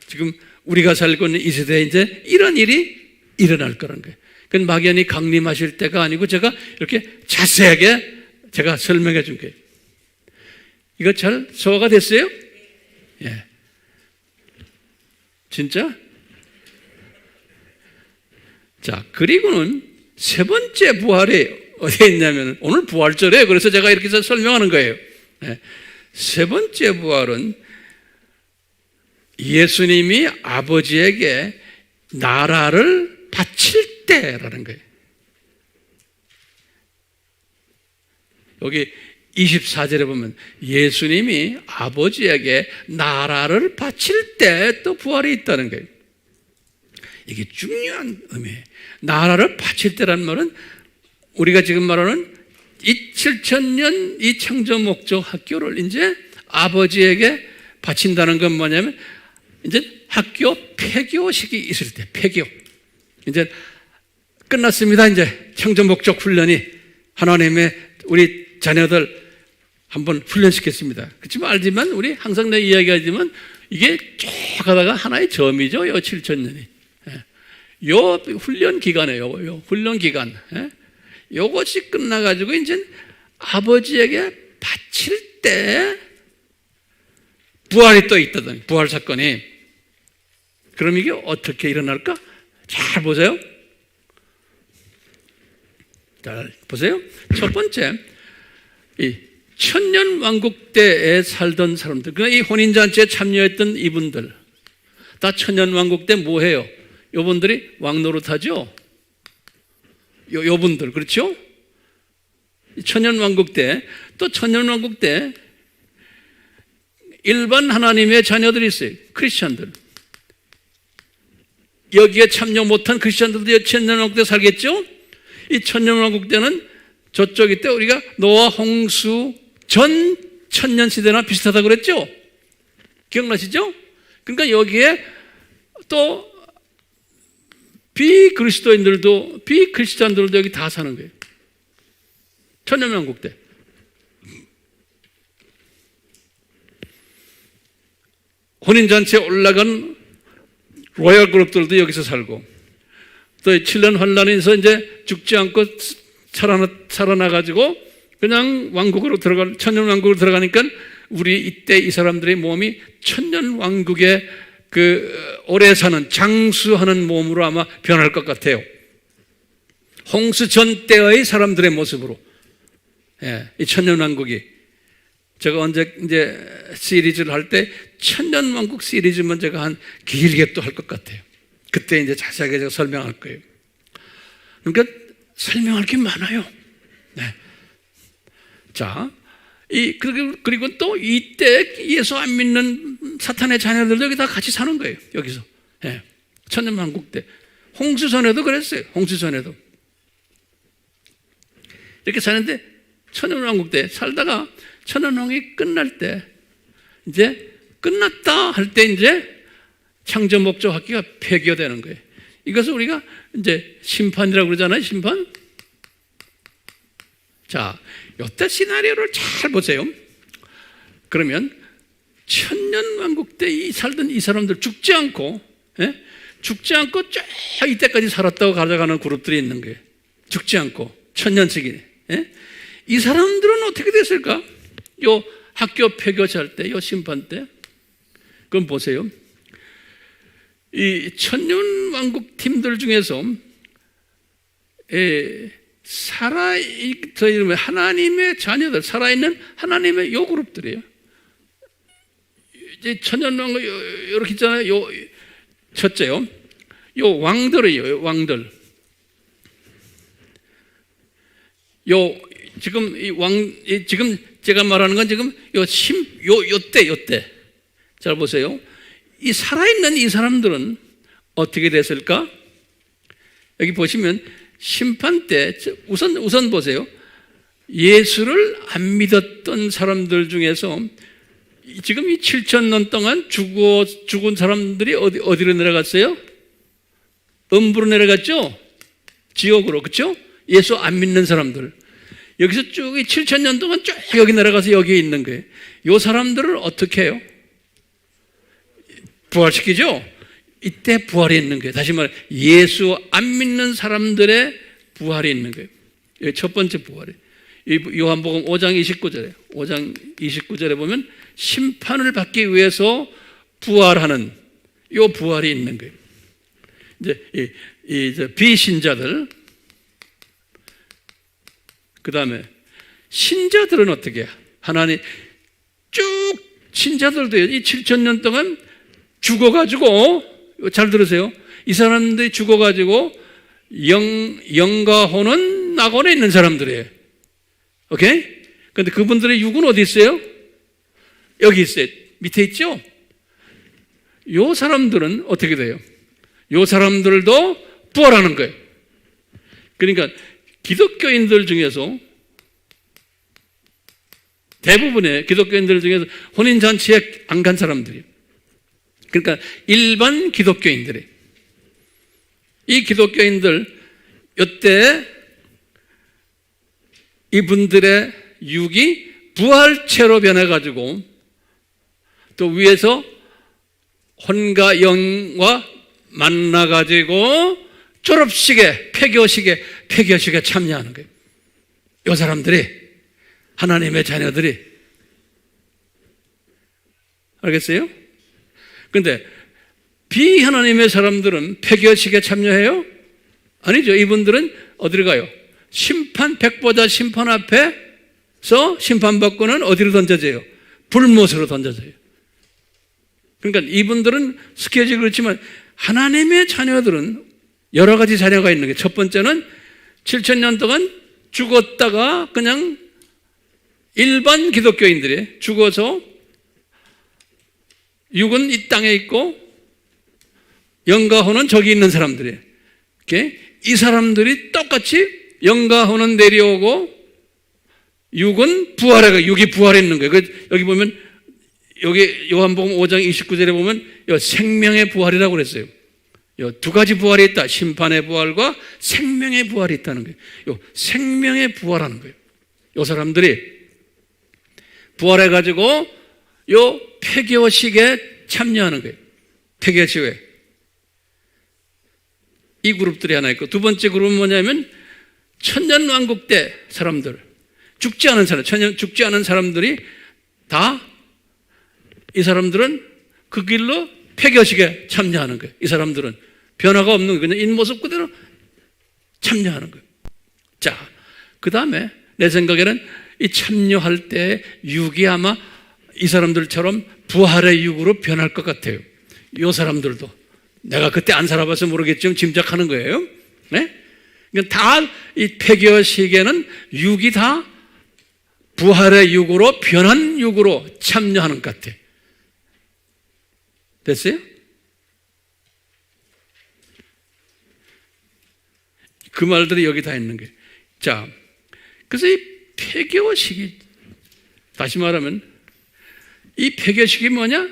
지금 우리가 살고 있는 이 시대에 이제 이런 일이 일어날 거라는 거예요. 그건 막연히 강림하실 때가 아니고 제가 이렇게 자세하게 제가 설명해 준 거예요. 이거 잘 소화가 됐어요? 예. 진짜? 자, 그리고는 세 번째 부활이 어디에 있냐면 오늘 부활절이에요. 그래서 제가 이렇게 해서 설명하는 거예요. 예. 세 번째 부활은 예수님이 아버지에게 나라를 바칠 때라는 거예요. 여기 24절에 보면 예수님이 아버지에게 나라를 바칠 때 또 부활이 있다는 거예요. 이게 중요한 의미예요. 나라를 바칠 때라는 말은 우리가 지금 말하는 이 7000년 이 창조 목적 학교를 이제 아버지에게 바친다는 건 뭐냐면 이제 학교 폐교식이 있을 때, 폐교. 이제 끝났습니다. 이제 창조 목적 훈련이 하나님의 우리 자녀들 한번 훈련시켰습니다. 그렇지만 알지만 우리 항상 내 이야기하지만 이게 쭉 가다가 하나의 점이죠. 요 7000년이. 요 훈련 기간이에요. 요 훈련 기간. 요것이 끝나가지고 이제 아버지에게 바칠 때 부활이 또 있다더니 부활 사건이. 그럼 이게 어떻게 일어날까? 잘 보세요. 잘 보세요. 첫 번째, 이 천년왕국 때에 살던 사람들, 그러니까 이 혼인잔치에 참여했던 이분들, 다 천년왕국 때 뭐 해요? 요분들이 왕노릇하죠? 요분들, 그렇죠? 천년왕국 때, 또 천년왕국 때 일반 하나님의 자녀들이 있어요. 크리스찬들. 여기에 참여 못한 크리스찬들도 천년왕국 때 살겠죠? 이 천년왕국 때는 저쪽이 때 우리가 노아 홍수 전 천년시대나 비슷하다고 그랬죠? 기억나시죠? 그러니까 여기에 또 비그리스도인들도 비크리스찬들도 여기 다 사는 거예요. 천년왕국 때. 혼인잔치에 올라간 로얄 그룹들도 여기서 살고 또 7년 환란에서 이제 죽지 않고 살아나가지고 그냥 왕국으로 천년왕국으로 들어가니까 우리 이때 이 사람들의 몸이 천년왕국의 그 오래 사는 장수하는 몸으로 아마 변할 것 같아요. 홍수 전 때의 사람들의 모습으로. 예, 이 천년왕국이. 제가 언제 이제 시리즈를 할 때 천년왕국 시리즈만 제가 한 길게 또 할 것 같아요. 그때 이제 자세하게 제가 설명할 거예요. 그러니까 설명할 게 많아요. 네. 자, 그리고 또 이때 예수 안 믿는 사탄의 자녀들도 여기 다 같이 사는 거예요. 여기서. 네. 천년왕국 때. 홍수전에도 그랬어요. 홍수전에도. 이렇게 사는데 천년왕국 때 살다가 천년왕국이 끝날 때 이제 끝났다 할 때 이제 창조 목적 학기가 폐교되는 거예요. 이것을 우리가 이제 심판이라고 그러잖아요. 심판. 자, 이때 시나리오를 잘 보세요. 그러면 천년왕국 때 살던 이 사람들 죽지 않고 쫙 이때까지 살았다고 가져가는 그룹들이 있는 거예요. 죽지 않고 천년씩이. 이 사람들은 어떻게 됐을까? 요 학교 폐교할 때, 요 심판 때. 그럼 보세요. 이 천년왕국 팀들 중에서 하나님의 자녀들, 살아있는 하나님의 요 그룹들이에요. 이제 천년왕국 이렇게 있잖아요. 요 첫째요. 요 왕들이에요. 왕들. 요 지금 지금 제가 말하는 건 지금 요때. 잘 보세요. 이 살아있는 이 사람들은 어떻게 됐을까? 여기 보시면 심판 때 우선 보세요. 예수를 안 믿었던 사람들 중에서 지금 이 7,000년 동안 죽은 사람들이 어디로 내려갔어요? 음부로 내려갔죠? 지옥으로. 그렇죠? 예수 안 믿는 사람들. 여기서 쭉 7,000년 동안 쭉 여기 내려가서 여기에 있는 거예요. 이 사람들을 어떻게 해요? 부활시키죠? 이때 부활이 있는 거예요. 다시 말해 예수 안 믿는 사람들의 부활이 있는 거예요. 여기 첫 번째 부활이. 요한복음 5장 29절에 5장 29절에 보면 심판을 받기 위해서 부활하는 요 부활이 있는 거예요. 이제 이 비신자들, 그 다음에 신자들은 어떻게 해요? 하나님 쭉 신자들도 이 7,000년 동안 죽어가지고, 잘 들으세요. 이 사람들이 죽어가지고 영과 혼은 낙원에 있는 사람들이에요. 오케이? 근데 그분들의 육은 어디 있어요? 여기 있어요. 밑에 있죠? 요 사람들은 어떻게 돼요? 요 사람들도 부활하는 거예요. 그러니까 기독교인들 중에서 대부분의 기독교인들 중에서 혼인잔치에 안 간 사람들이에요. 그러니까 일반 기독교인들이, 이 기독교인들 이때 이분들의 육이 부활체로 변해가지고 또 위에서 혼과 영과 만나가지고 졸업식에 폐교식에 참여하는 거예요. 이 사람들이, 하나님의 자녀들이. 알겠어요? 근데 비하나님의 사람들은 폐교식에 참여해요? 아니죠. 이분들은 어디로 가요? 백보자 심판 앞에서 심판받고는 어디로 던져져요? 불못으로 던져져요. 그러니까 이분들은 스케줄이 그렇지만 하나님의 자녀들은 여러 가지 자녀가 있는 거예요. 첫 번째는 7,000년 동안 죽었다가 그냥 일반 기독교인들이 죽어서 육은 이 땅에 있고 영과 혼은 저기 있는 사람들이에요. 이 사람들이 똑같이 영과 혼은 내려오고 육은 육이 부활했는 거예요. 여기 보면, 여기 요한복음 5장 29절에 보면 생명의 부활이라고 그랬어요. 두 가지 부활이 있다. 심판의 부활과 생명의 부활이 있다는 거예요. 생명의 부활하는 거예요. 이 사람들이 부활해가지고 요 폐교식에 참여하는 거예요. 폐교식에. 이 그룹들이 하나 있고, 두 번째 그룹은 뭐냐면 천년왕국 때 사람들, 죽지 않은 사람들이 다, 이 사람들은 그 길로 폐교식에 참여하는 거예요. 이 사람들은 변화가 없는 거예요. 그냥 인모습 그대로 참여하는 거예요. 자, 그 다음에 내 생각에는 이 참여할 때 육이 아마 이 사람들처럼 부활의 육으로 변할 것 같아요. 이 사람들도. 내가 그때 안 살아봐서 모르겠지만 짐작하는 거예요. 네? 그러니까 다 이 폐교식에는 육이 다 부활의 육으로 변한 육으로 참여하는 것 같아요. 됐어요? 그 말들이 여기 다 있는 거예요. 자, 그래서 이 폐교식이, 다시 말하면 이 폐교식이 뭐냐?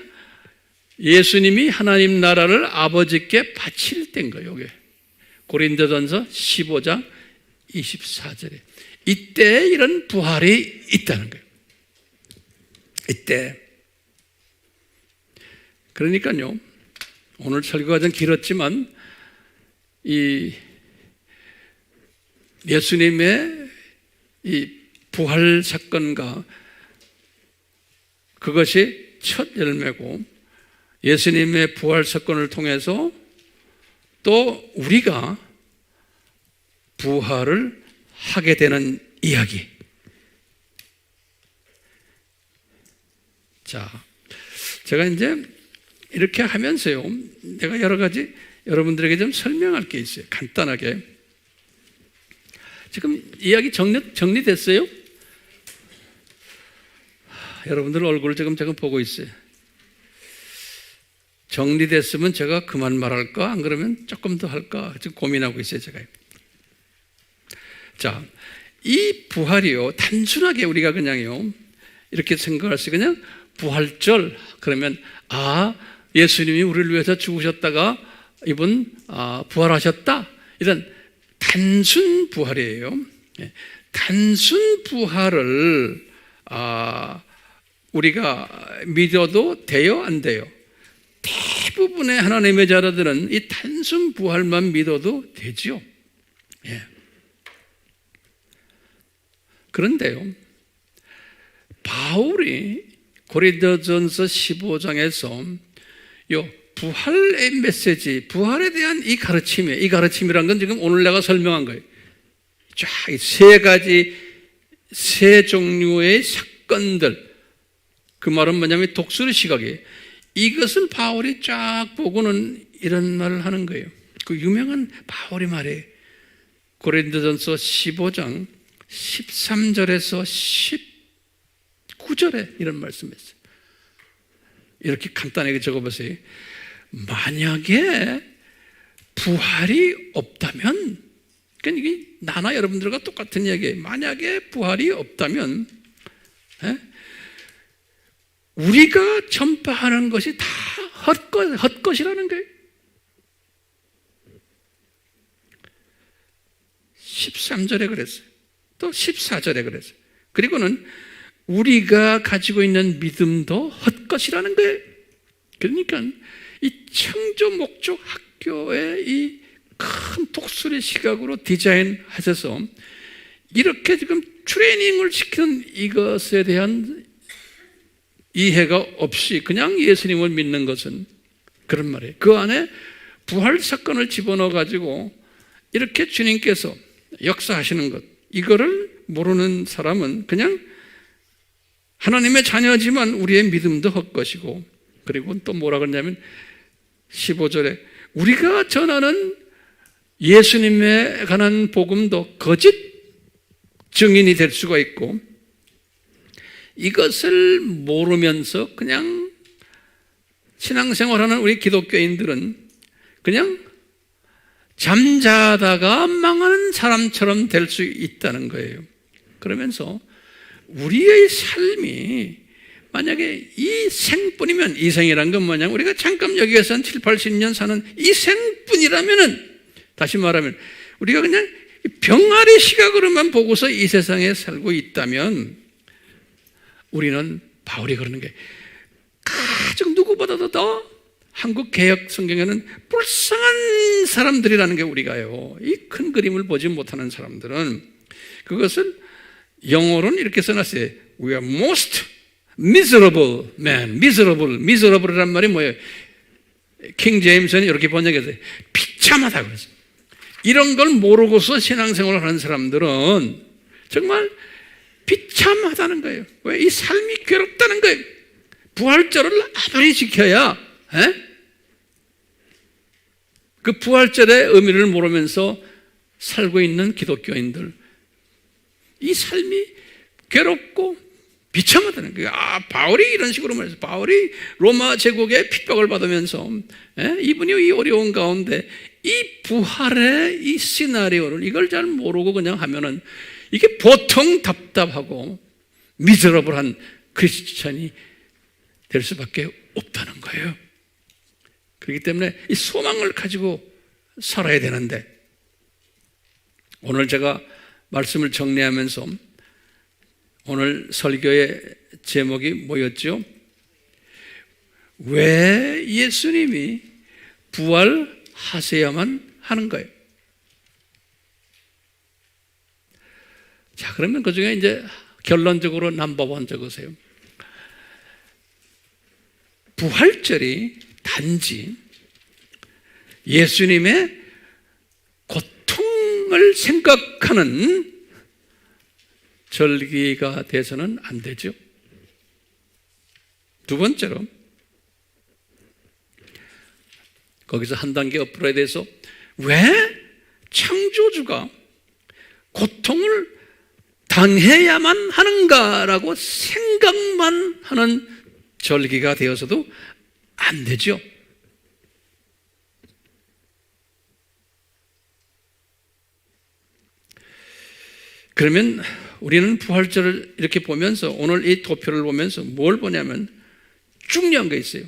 예수님이 하나님 나라를 아버지께 바칠 때인 거예요. 이게 고린도전서 15장 24절에 이때 이런 부활이 있다는 거예요. 이때. 그러니까요, 오늘 설교가 좀 길었지만 이 예수님의 이 부활 사건과 그것이 첫 열매고, 예수님의 부활 사건을 통해서 또 우리가 부활을 하게 되는 이야기. 자, 제가 이제 이렇게 하면서요, 내가 여러 가지 여러분들에게 좀 설명할 게 있어요. 간단하게. 지금 이야기 정리됐어요? 여러분들 얼굴을 지금 제가 보고 있어요. 정리됐으면 제가 그만 말할까? 안 그러면 조금 더 할까? 지금 고민하고 있어요, 제가. 자, 이 부활이요, 단순하게 우리가 그냥요, 이렇게 생각할 수, 그냥 부활절, 그러면, 예수님이 우리를 위해서 죽으셨다가 이분, 부활하셨다. 이런 단순 부활이에요. 단순 부활을 우리가 믿어도 돼요? 안 돼요? 대부분의 하나님의 자녀들은 이 단순 부활만 믿어도 되지요. 예. 그런데요, 바울이 고린도전서 15장에서 요 부활의 메시지, 부활에 대한 이 가르침이란 건 지금 오늘 내가 설명한 거예요. 쫙 세 가지, 세 종류의 사건들. 그 말은 뭐냐면 독수리 시각이에요. 이것을 바울이 쫙 보고는 이런 말을 하는 거예요. 그 유명한 바울의 말이에요. 고린도전서 15장 13절에서 19절에 이런 말씀했어요. 이렇게 간단하게 적어보세요. 만약에 부활이 없다면, 그러니까 이게 나나 여러분들과 똑같은 이야기예요. 만약에 부활이 없다면 우리가 전파하는 것이 다 헛것이라는 거예요. 13절에 그랬어요. 또 14절에 그랬어요. 그리고는 우리가 가지고 있는 믿음도 헛것이라는 거예요. 그러니까 이 창조 목적 학교의 이 큰 독수리 시각으로 디자인하셔서 이렇게 지금 트레이닝을 시키는 이것에 대한 이해가 없이 그냥 예수님을 믿는 것은 그런 말이에요. 그 안에 부활 사건을 집어넣어 가지고 이렇게 주님께서 역사하시는 것, 이거를 모르는 사람은 그냥 하나님의 자녀지만 우리의 믿음도 헛것이고, 그리고 또 뭐라 그러냐면 15절에 우리가 전하는 예수님에 관한 복음도 거짓 증인이 될 수가 있고, 이것을 모르면서 그냥 신앙생활하는 우리 기독교인들은 그냥 잠자다가 망하는 사람처럼 될 수 있다는 거예요. 그러면서 우리의 삶이 만약에 이 생뿐이면, 이 생이란 건 뭐냐면 우리가 잠깐 여기에서 한 7, 80년 사는 이 생뿐이라면은, 다시 말하면 우리가 그냥 병아리 시각으로만 보고서 이 세상에 살고 있다면 우리는 바울이 그러는 게 가장 누구보다도 더 한국 개혁 성경에는 불쌍한 사람들이라는 게 우리가요. 이 큰 그림을 보지 못하는 사람들은 그것을 영어로는 이렇게 써놨어요. We are most miserable man. miserable이란 말이 뭐예요? 킹 제임스는 이렇게 번역했어요. 비참하다 그랬어요. 이런 걸 모르고서 신앙생활을 하는 사람들은 정말 비참하다는 거예요. 왜? 이 삶이 괴롭다는 거예요. 부활절을 아무리 지켜야 그 부활절의 의미를 모르면서 살고 있는 기독교인들, 이 삶이 괴롭고 비참하다는 거예요. 바울이 이런 식으로 말해서, 바울이 로마 제국의 핍박을 받으면서 이분이 이 어려운 가운데 이 부활의 이 시나리오를 이걸 잘 모르고 그냥 하면은 이게 보통 답답하고 미저러블한 크리스찬이 될 수밖에 없다는 거예요. 그렇기 때문에 이 소망을 가지고 살아야 되는데, 오늘 제가 말씀을 정리하면서 오늘 설교의 제목이 뭐였죠? 왜 예수님이 부활하셔야만 하는 거예요? 자, 그러면 그 중에 이제 결론적으로 넘버원 적으세요. 부활절이 단지 예수님의 고통을 생각하는 절기가 돼서는 안 되죠. 두 번째로, 거기서 한 단계 업그레이드 해서 왜 창조주가 고통을 당해야만 하는가라고 생각만 하는 절기가 되어서도 안 되죠. 그러면 우리는 부활절을 이렇게 보면서, 오늘 이 도표를 보면서 뭘 보냐면 중요한 게 있어요.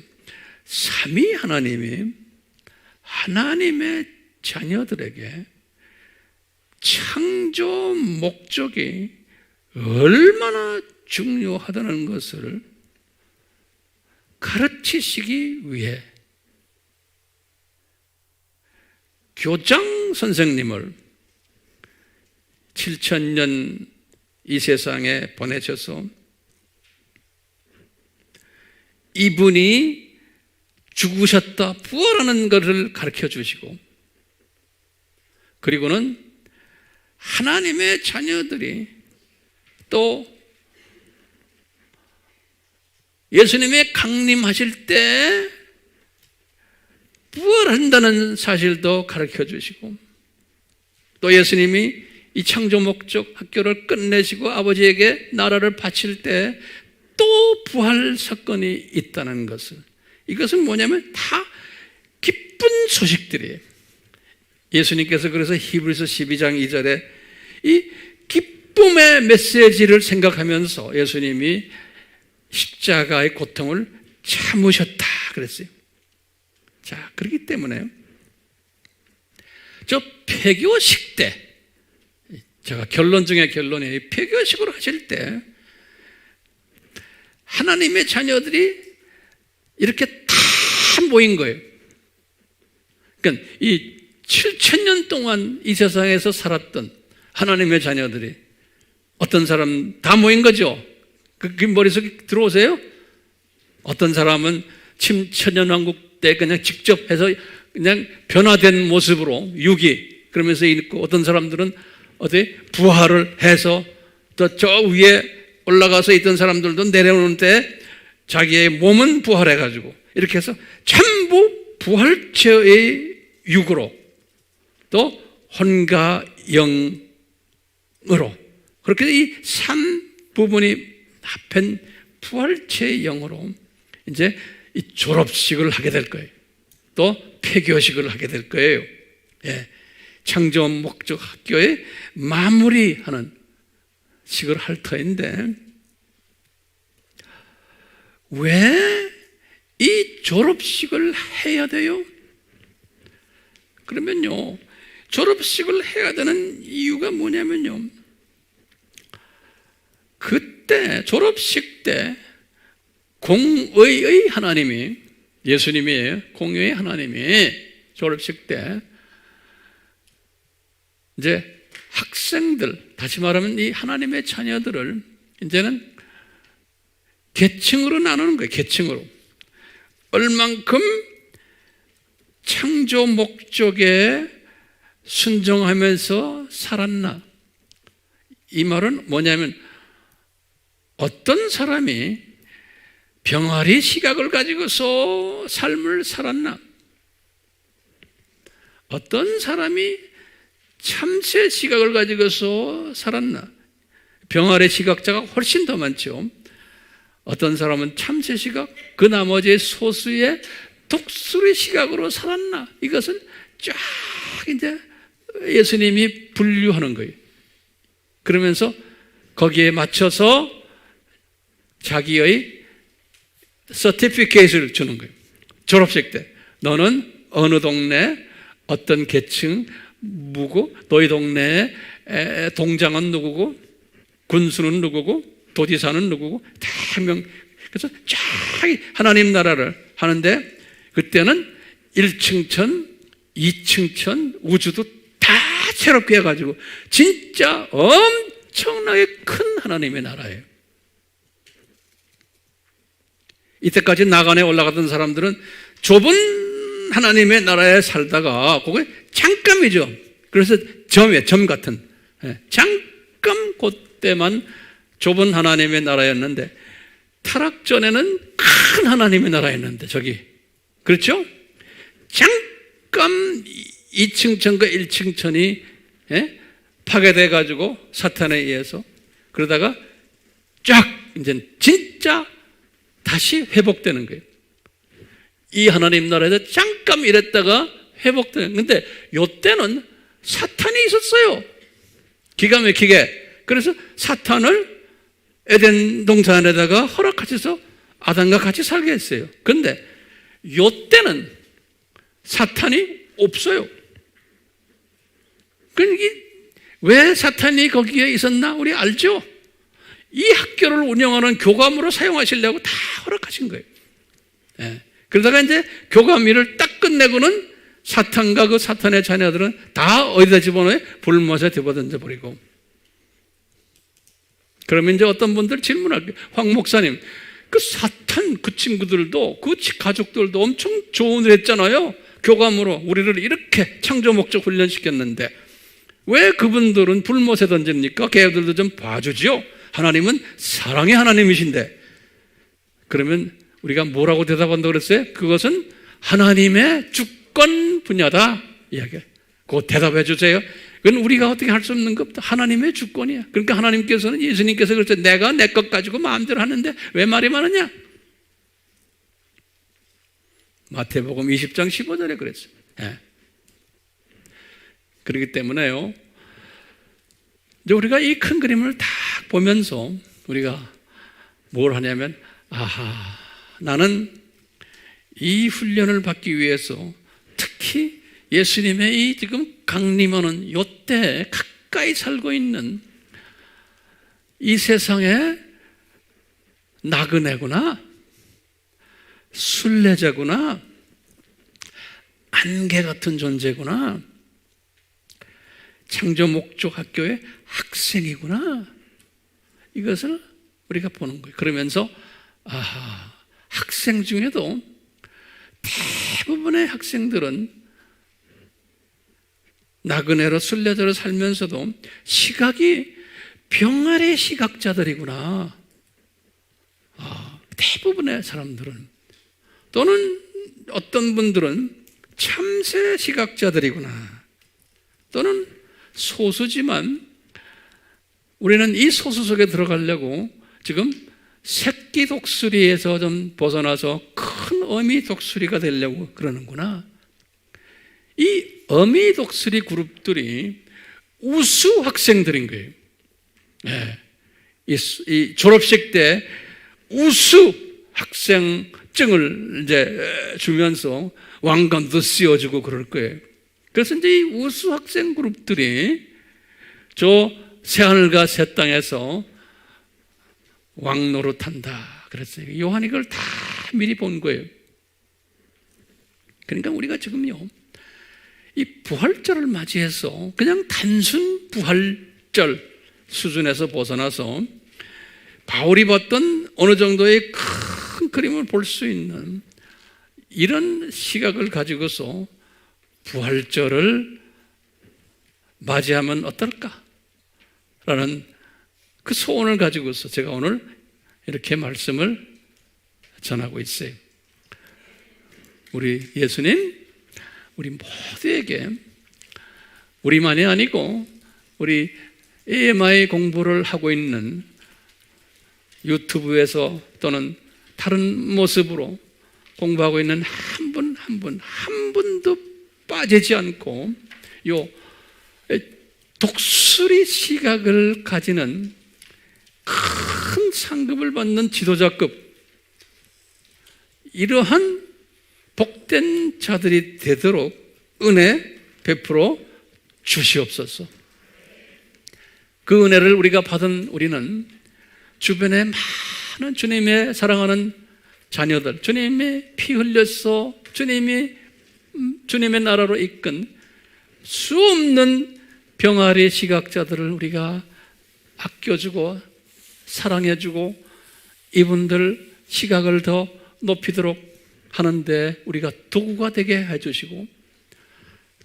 삼위 하나님이 하나님의 자녀들에게 창조 목적이 얼마나 중요하다는 것을 가르치시기 위해 교장 선생님을 7000년 이 세상에 보내셔서 이분이 죽으셨다 부활하는 것을 가르쳐 주시고, 그리고는 하나님의 자녀들이 또 예수님의 강림하실 때 부활한다는 사실도 가르쳐 주시고, 또 예수님이 이 창조 목적 학교를 끝내시고 아버지에게 나라를 바칠 때 또 부활 사건이 있다는 것을, 이것은 뭐냐면 다 기쁜 소식들이에요. 예수님께서 그래서 히브리서 12장 2절에 이 기쁨의 메시지를 생각하면서 예수님이 십자가의 고통을 참으셨다 그랬어요. 자, 그렇기 때문에 저 폐교식 때, 제가 결론 중에 결론이에요. 폐교식으로 하실 때 하나님의 자녀들이 이렇게 다 모인 거예요. 그러니까 이 7000년 동안 이 세상에서 살았던 하나님의 자녀들이 어떤 사람 다 모인 거죠. 그 머릿속에 들어오세요? 어떤 사람은 천년왕국 때 그냥 직접 해서 그냥 변화된 모습으로 유기 그러면서 있고, 어떤 사람들은 어디 부활을 해서 또 저 위에 올라가서 있던 사람들도 내려오는 때 자기의 몸은 부활해가지고 이렇게 해서 전부 부활체의 육으로 또 혼과 영으로 그렇게 이 3부분이 합한 부활체의 영으로 이제 이 졸업식을 하게 될 거예요. 또 폐교식을 하게 될 거예요. 예. 창조 목적 학교의 마무리하는 식을 할 터인데, 왜 이 졸업식을 해야 돼요? 그러면요, 졸업식을 해야 되는 이유가 뭐냐면요, 그때 졸업식 때 공의의 하나님이, 예수님이 공의의 하나님이 졸업식 때 이제 학생들, 다시 말하면 이 하나님의 자녀들을 이제는 계층으로 나누는 거예요. 계층으로. 얼만큼 창조 목적에 순종하면서 살았나. 이 말은 뭐냐면 어떤 사람이 병아리 시각을 가지고서 삶을 살았나, 어떤 사람이 참새 시각을 가지고서 살았나. 병아리 시각자가 훨씬 더 많죠. 어떤 사람은 참새 시각, 그 나머지 소수의 독수리 시각으로 살았나. 이것은 쫙 이제 예수님이 분류하는 거예요. 그러면서 거기에 맞춰서 자기의 서티피케이트를 주는 거예요. 졸업식 때 너는 어느 동네 어떤 계층 누구, 너희 동네에 동장은 누구고, 군수는 누구고, 도지사는 누구고, 다 명. 그래서 쫙 하나님 나라를 하는데, 그때는 1층천, 2층천, 우주도 다 새롭게 해가지고 진짜 엄청나게 큰 하나님의 나라예요. 이때까지 나간에 올라가던 사람들은 좁은 하나님의 나라에 살다가 그게 잠깐이죠. 그래서 점 같은, 잠깐 그때만 좁은 하나님의 나라였는데, 타락 전에는 큰 하나님의 나라였는데, 저기 그렇죠? 잠깐 2층천과 1층천이 파괴돼 가지고 사탄에 의해서, 그러다가 쫙 이제 진짜 다시 회복되는 거예요. 이 하나님 나라에서 잠깐 이랬다가 회복되는. 근데 요때는 사탄이 있었어요. 기가 막히게. 그래서 사탄을 에덴 동산에다가 허락하셔서 아담과 같이 살게 했어요. 그런데 요때는 사탄이 없어요. 그러니까 왜 사탄이 거기에 있었나? 우리 알죠? 이 학교를 운영하는 교감으로 사용하시려고 다 허락하신 거예요. 예. 그러다가 이제 교감일을 딱 끝내고는 사탄과 그 사탄의 자녀들은 다 어디다 집어넣어요? 불못에 집어던져 버리고. 그러면 이제 어떤 분들 질문할 거예요. 황 목사님, 그 사탄 그 친구들도 그 가족들도 엄청 조언을 했잖아요. 교감으로 우리를 이렇게 창조 목적 훈련시켰는데 왜 그분들은 불못에 던집니까? 걔들도 좀 봐주지요. 하나님은 사랑의 하나님이신데. 그러면 우리가 뭐라고 대답한다고 그랬어요? 그것은 하나님의 주권 분야다 이야기해요. 그거 대답해 주세요. 그건 우리가 어떻게 할 수 없는 것도 하나님의 주권이야. 그러니까 하나님께서는, 예수님께서 그랬죠. 내가 내 것 가지고 마음대로 하는데 왜 말이 많으냐? 마태복음 20장 15절에 그랬어요. 예. 그렇기 때문에요, 이제 우리가 이 큰 그림을 다 보면서 우리가 뭘 하냐면, 아하, 나는 이 훈련을 받기 위해서 특히 예수님의 이 지금 강림하는 요때 가까이 살고 있는 이 세상의 나그네구나, 순례자구나, 안개 같은 존재구나, 창조 목적 학교의 학생이구나, 이것을 우리가 보는 거예요. 그러면서 아하, 학생 중에도 대부분의 학생들은 나그네로 순례자로 살면서도 시각이 병아리 시각자들이구나. 대부분의 사람들은, 또는 어떤 분들은 참새 시각자들이구나. 또는 소수지만 우리는 이 소수 속에 들어가려고 지금 새끼 독수리에서 좀 벗어나서 큰 어미 독수리가 되려고 그러는구나. 이 어미 독수리 그룹들이 우수 학생들인 거예요. 네. 이 졸업식 때 우수 학생증을 이제 주면서 왕관도 씌워주고 그럴 거예요. 그래서 이제 이 우수 학생 그룹들이 저 새하늘과 새 땅에서 왕노릇한다 그랬어요. 요한이 그걸 다 미리 본 거예요. 그러니까 우리가 지금요, 이 부활절을 맞이해서 그냥 단순 부활절 수준에서 벗어나서 바울이 봤던 어느 정도의 큰 그림을 볼 수 있는 이런 시각을 가지고서 부활절을 맞이하면 어떨까? 라는 그 소원을 가지고서 제가 오늘 이렇게 말씀을 전하고 있어요. 우리 예수님, 우리 모두에게, 우리만이 아니고 우리 AMI 공부를 하고 있는 유튜브에서 또는 다른 모습으로 공부하고 있는 한 분도 빠지지 않고 요 독수리 시각을 가지는 큰 상급을 받는 지도자급, 이러한 복된 자들이 되도록 은혜 베풀어 주시옵소서. 그 은혜를 우리가 받은 우리는 주변에 많은 주님의 사랑하는 자녀들, 주님의 피 흘려서 주님의 나라로 이끈 수 없는 병아리 시각자들을 우리가 아껴주고 사랑해주고 이분들 시각을 더 높이도록 하는데 우리가 도구가 되게 해주시고,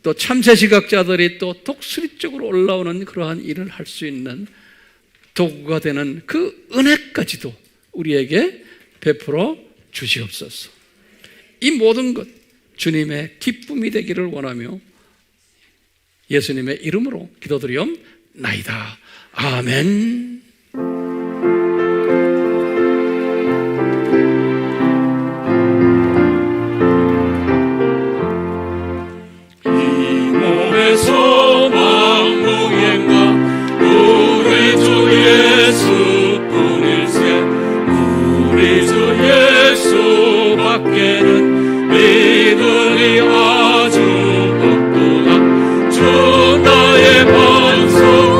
또 참새 시각자들이 또 독수리 쪽으로 올라오는 그러한 일을 할 수 있는 도구가 되는 그 은혜까지도 우리에게 베풀어 주시옵소서. 이 모든 것 주님의 기쁨이 되기를 원하며 예수님의 이름으로 기도드리옵나이다. 아멘. 이몸에서 만무행과 우리 주 예수뿐일세. 우리 주 예수밖에는 믿으리 아주 없도다. 주 나의 반석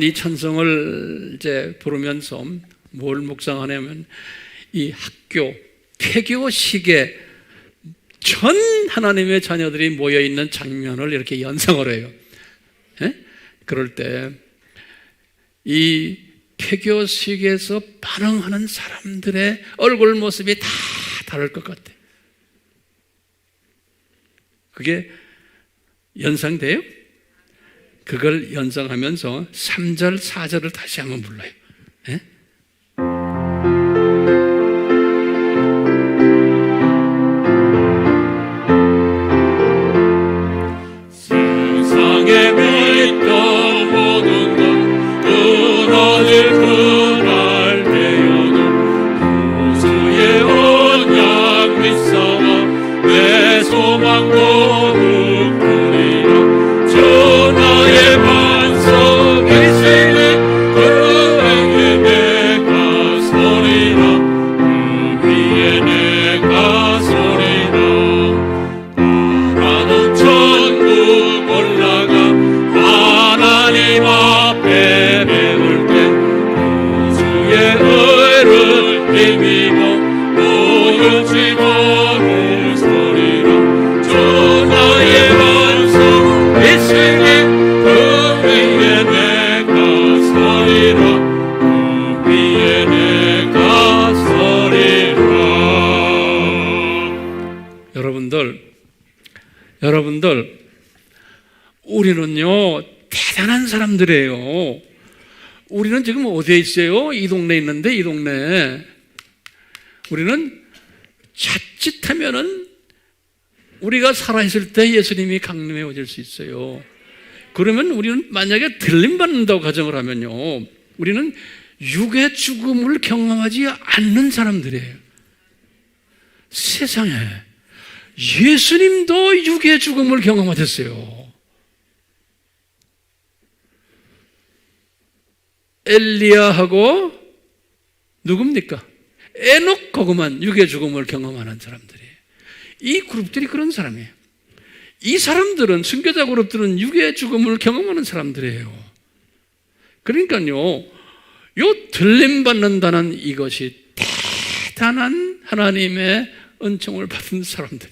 이 찬송을 이제 부르면서 뭘 묵상하냐면 이 학교, 폐교식에 전 하나님의 자녀들이 모여있는 장면을 이렇게 연상을 해요. 그럴 때 이 폐교식에서 반응하는 사람들의 얼굴 모습이 다 다를 것 같아요. 그게 연상돼요? 그걸 연상하면서 3절, 4절을 다시 한번 불러요. 세상에 믿던 모든 것 끊어질 그날 되어도 구주의 언약 믿사와 내 소망 거룩하리라. 전하의 반석 일생에 그에게 내가 서리라. 그 위에 내가 서리라. 나는 천국 올라가 하나님 앞에 배울 때 구주의 의를 힘입어 오유지 거를 서리라. 전하의 반석 일생에 그 위에 내가 서리라. 그 위에 내가 서리라. 여러분들, 우리는요, 대단한 사람들이에요. 우리는 지금 어디에 있어요? 이 동네에 있는데, 이 동네에. 우리는 자칫하면은 우리가 살아있을 때 예수님이 강림해 오실 수 있어요. 그러면 우리는 만약에 들림받는다고 가정을 하면요, 우리는 육의 죽음을 경험하지 않는 사람들이에요. 세상에 예수님도 육의 죽음을 경험하셨어요. 엘리야하고 누굽니까? 에녹하고만 육의 죽음을 경험하는 사람들이에요. 이 그룹들이 그런 사람이에요. 이 사람들은, 순교자 그룹들은 육의 죽음을 경험하는 사람들이에요. 그러니까요, 요 들림받는다는 이것이 대단한 하나님의 은총을 받은 사람들.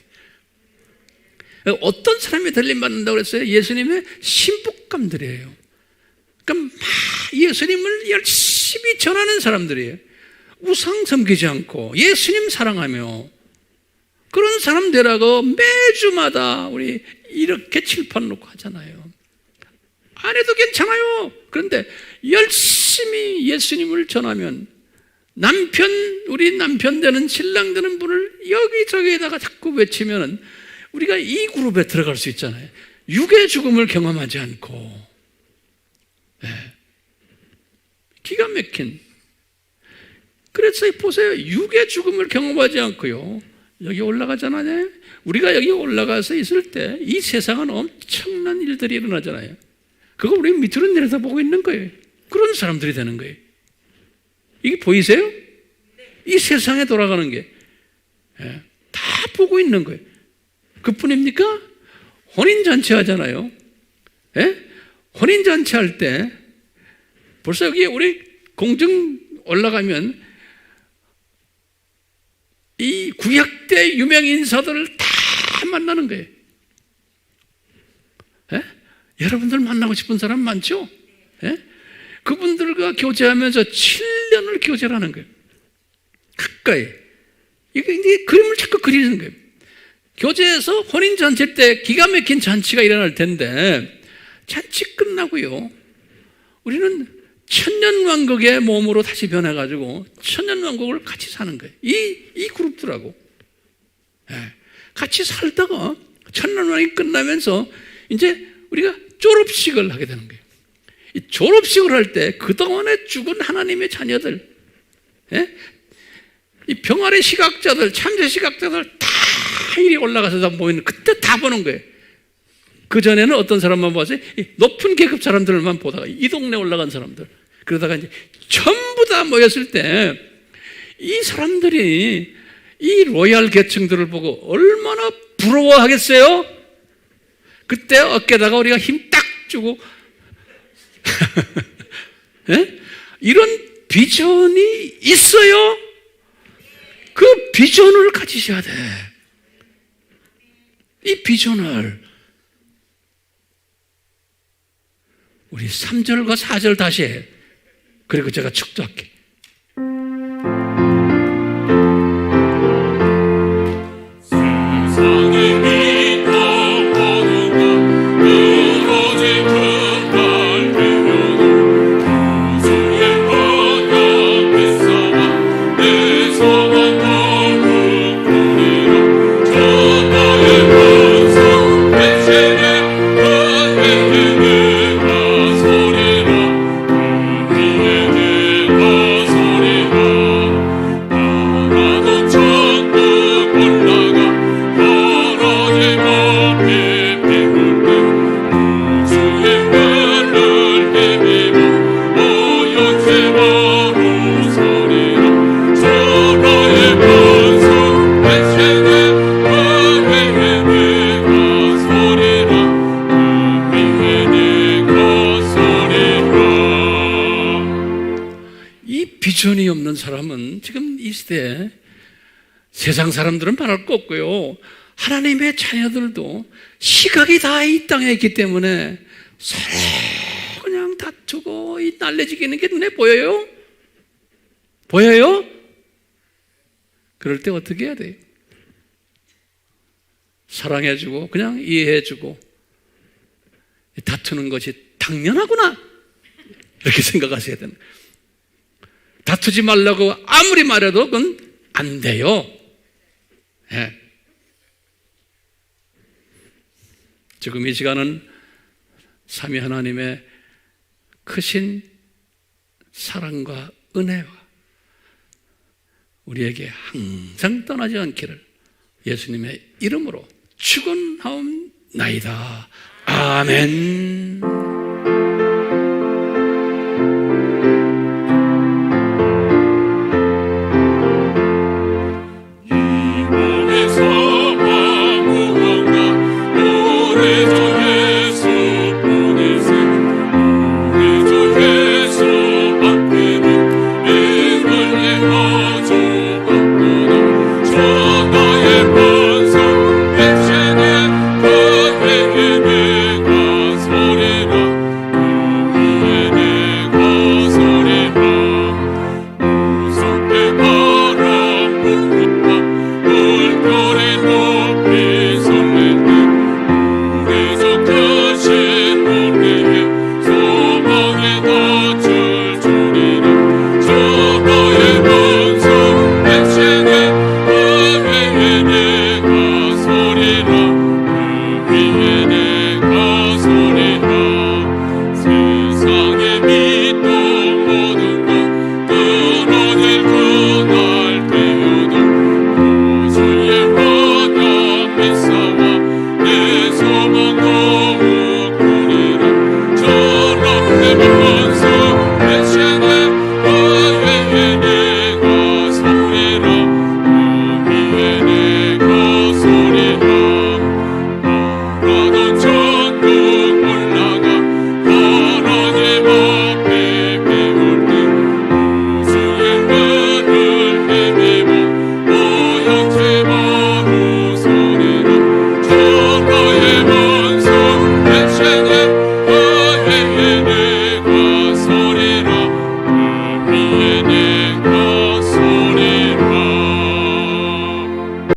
어떤 사람이 들림받는다고 그랬어요? 예수님의 신복감들이에요. 그러니까 막 예수님을 열심히 전하는 사람들이에요. 우상 섬기지 않고 예수님 사랑하며 그런 사람들하고 매주마다 우리 이렇게 칠판 놓고 하잖아요. 안 해도 괜찮아요. 그런데 열심히 예수님을 전하면 우리 남편 되는 신랑 되는 분을 여기저기에다가 자꾸 외치면 우리가 이 그룹에 들어갈 수 있잖아요. 육의 죽음을 경험하지 않고. 네. 기가 막힌. 그래서 보세요. 육의 죽음을 경험하지 않고요, 여기 올라가잖아요. 우리가 여기 올라가서 있을 때 이 세상은 엄청난 일들이 일어나잖아요. 그거 우리 밑으로 내려다 보고 있는 거예요. 그런 사람들이 되는 거예요. 이게 보이세요? 이 세상에 돌아가는 게 다 보고 있는 거예요. 그뿐입니까? 혼인잔치 하잖아요. 혼인잔치 할 때 벌써 여기 우리 공중 올라가면 이 구약대 유명 인사들을 다 만나는 거예요. 여러분들 만나고 싶은 사람 많죠? 그분들과 교제하면서 7년을 교제를 하는 거예요. 가까이. 이게 그림을 자꾸 그리는 거예요. 교제에서 혼인잔치 때 기가 막힌 잔치가 일어날 텐데, 잔치 끝나고요, 우리는 천년왕국의 몸으로 다시 변해가지고 천년왕국을 같이 사는 거예요. 이 그룹들하고. 같이 살다가 천년왕국이 끝나면서 이제 우리가 졸업식을 하게 되는 거예요. 이 졸업식을 할 때 그동안에 죽은 하나님의 자녀들, 이 병아리 시각자들, 참새 시각자들 다 이리 올라가서 다 모이는, 그때 다 보는 거예요. 그전에는 어떤 사람만 봤어요? 높은 계급 사람들만 보다가 이 동네 올라간 사람들, 그러다가 이제 전부 다 모였을 때 이 사람들이 이 로얄 계층들을 보고 얼마나 부러워하겠어요? 그때 어깨다가 우리가 힘 딱 주고 예? 이런 비전이 있어요. 그 비전을 가지셔야 돼. 이 비전을 우리 3절과 4절 다시 해. 그리고 제가 축도할게. 비전이 없는 사람은 지금 이 시대에 세상 사람들은 말할 거 없고요. 하나님의 자녀들도 시각이 다 이 땅에 있기 때문에 서로 그냥 다투고 날래지기는 게 눈에 보여요? 보여요? 그럴 때 어떻게 해야 돼요? 사랑해주고 그냥 이해해주고 다투는 것이 당연하구나 이렇게 생각하셔야 되는 거예요. 다투지 말라고 아무리 말해도 그건 안 돼요. 예. 지금 이 시간은 삼위 하나님의 크신 사랑과 은혜와 우리에게 항상 떠나지 않기를 예수님의 이름으로 축원하옵나이다. 아멘.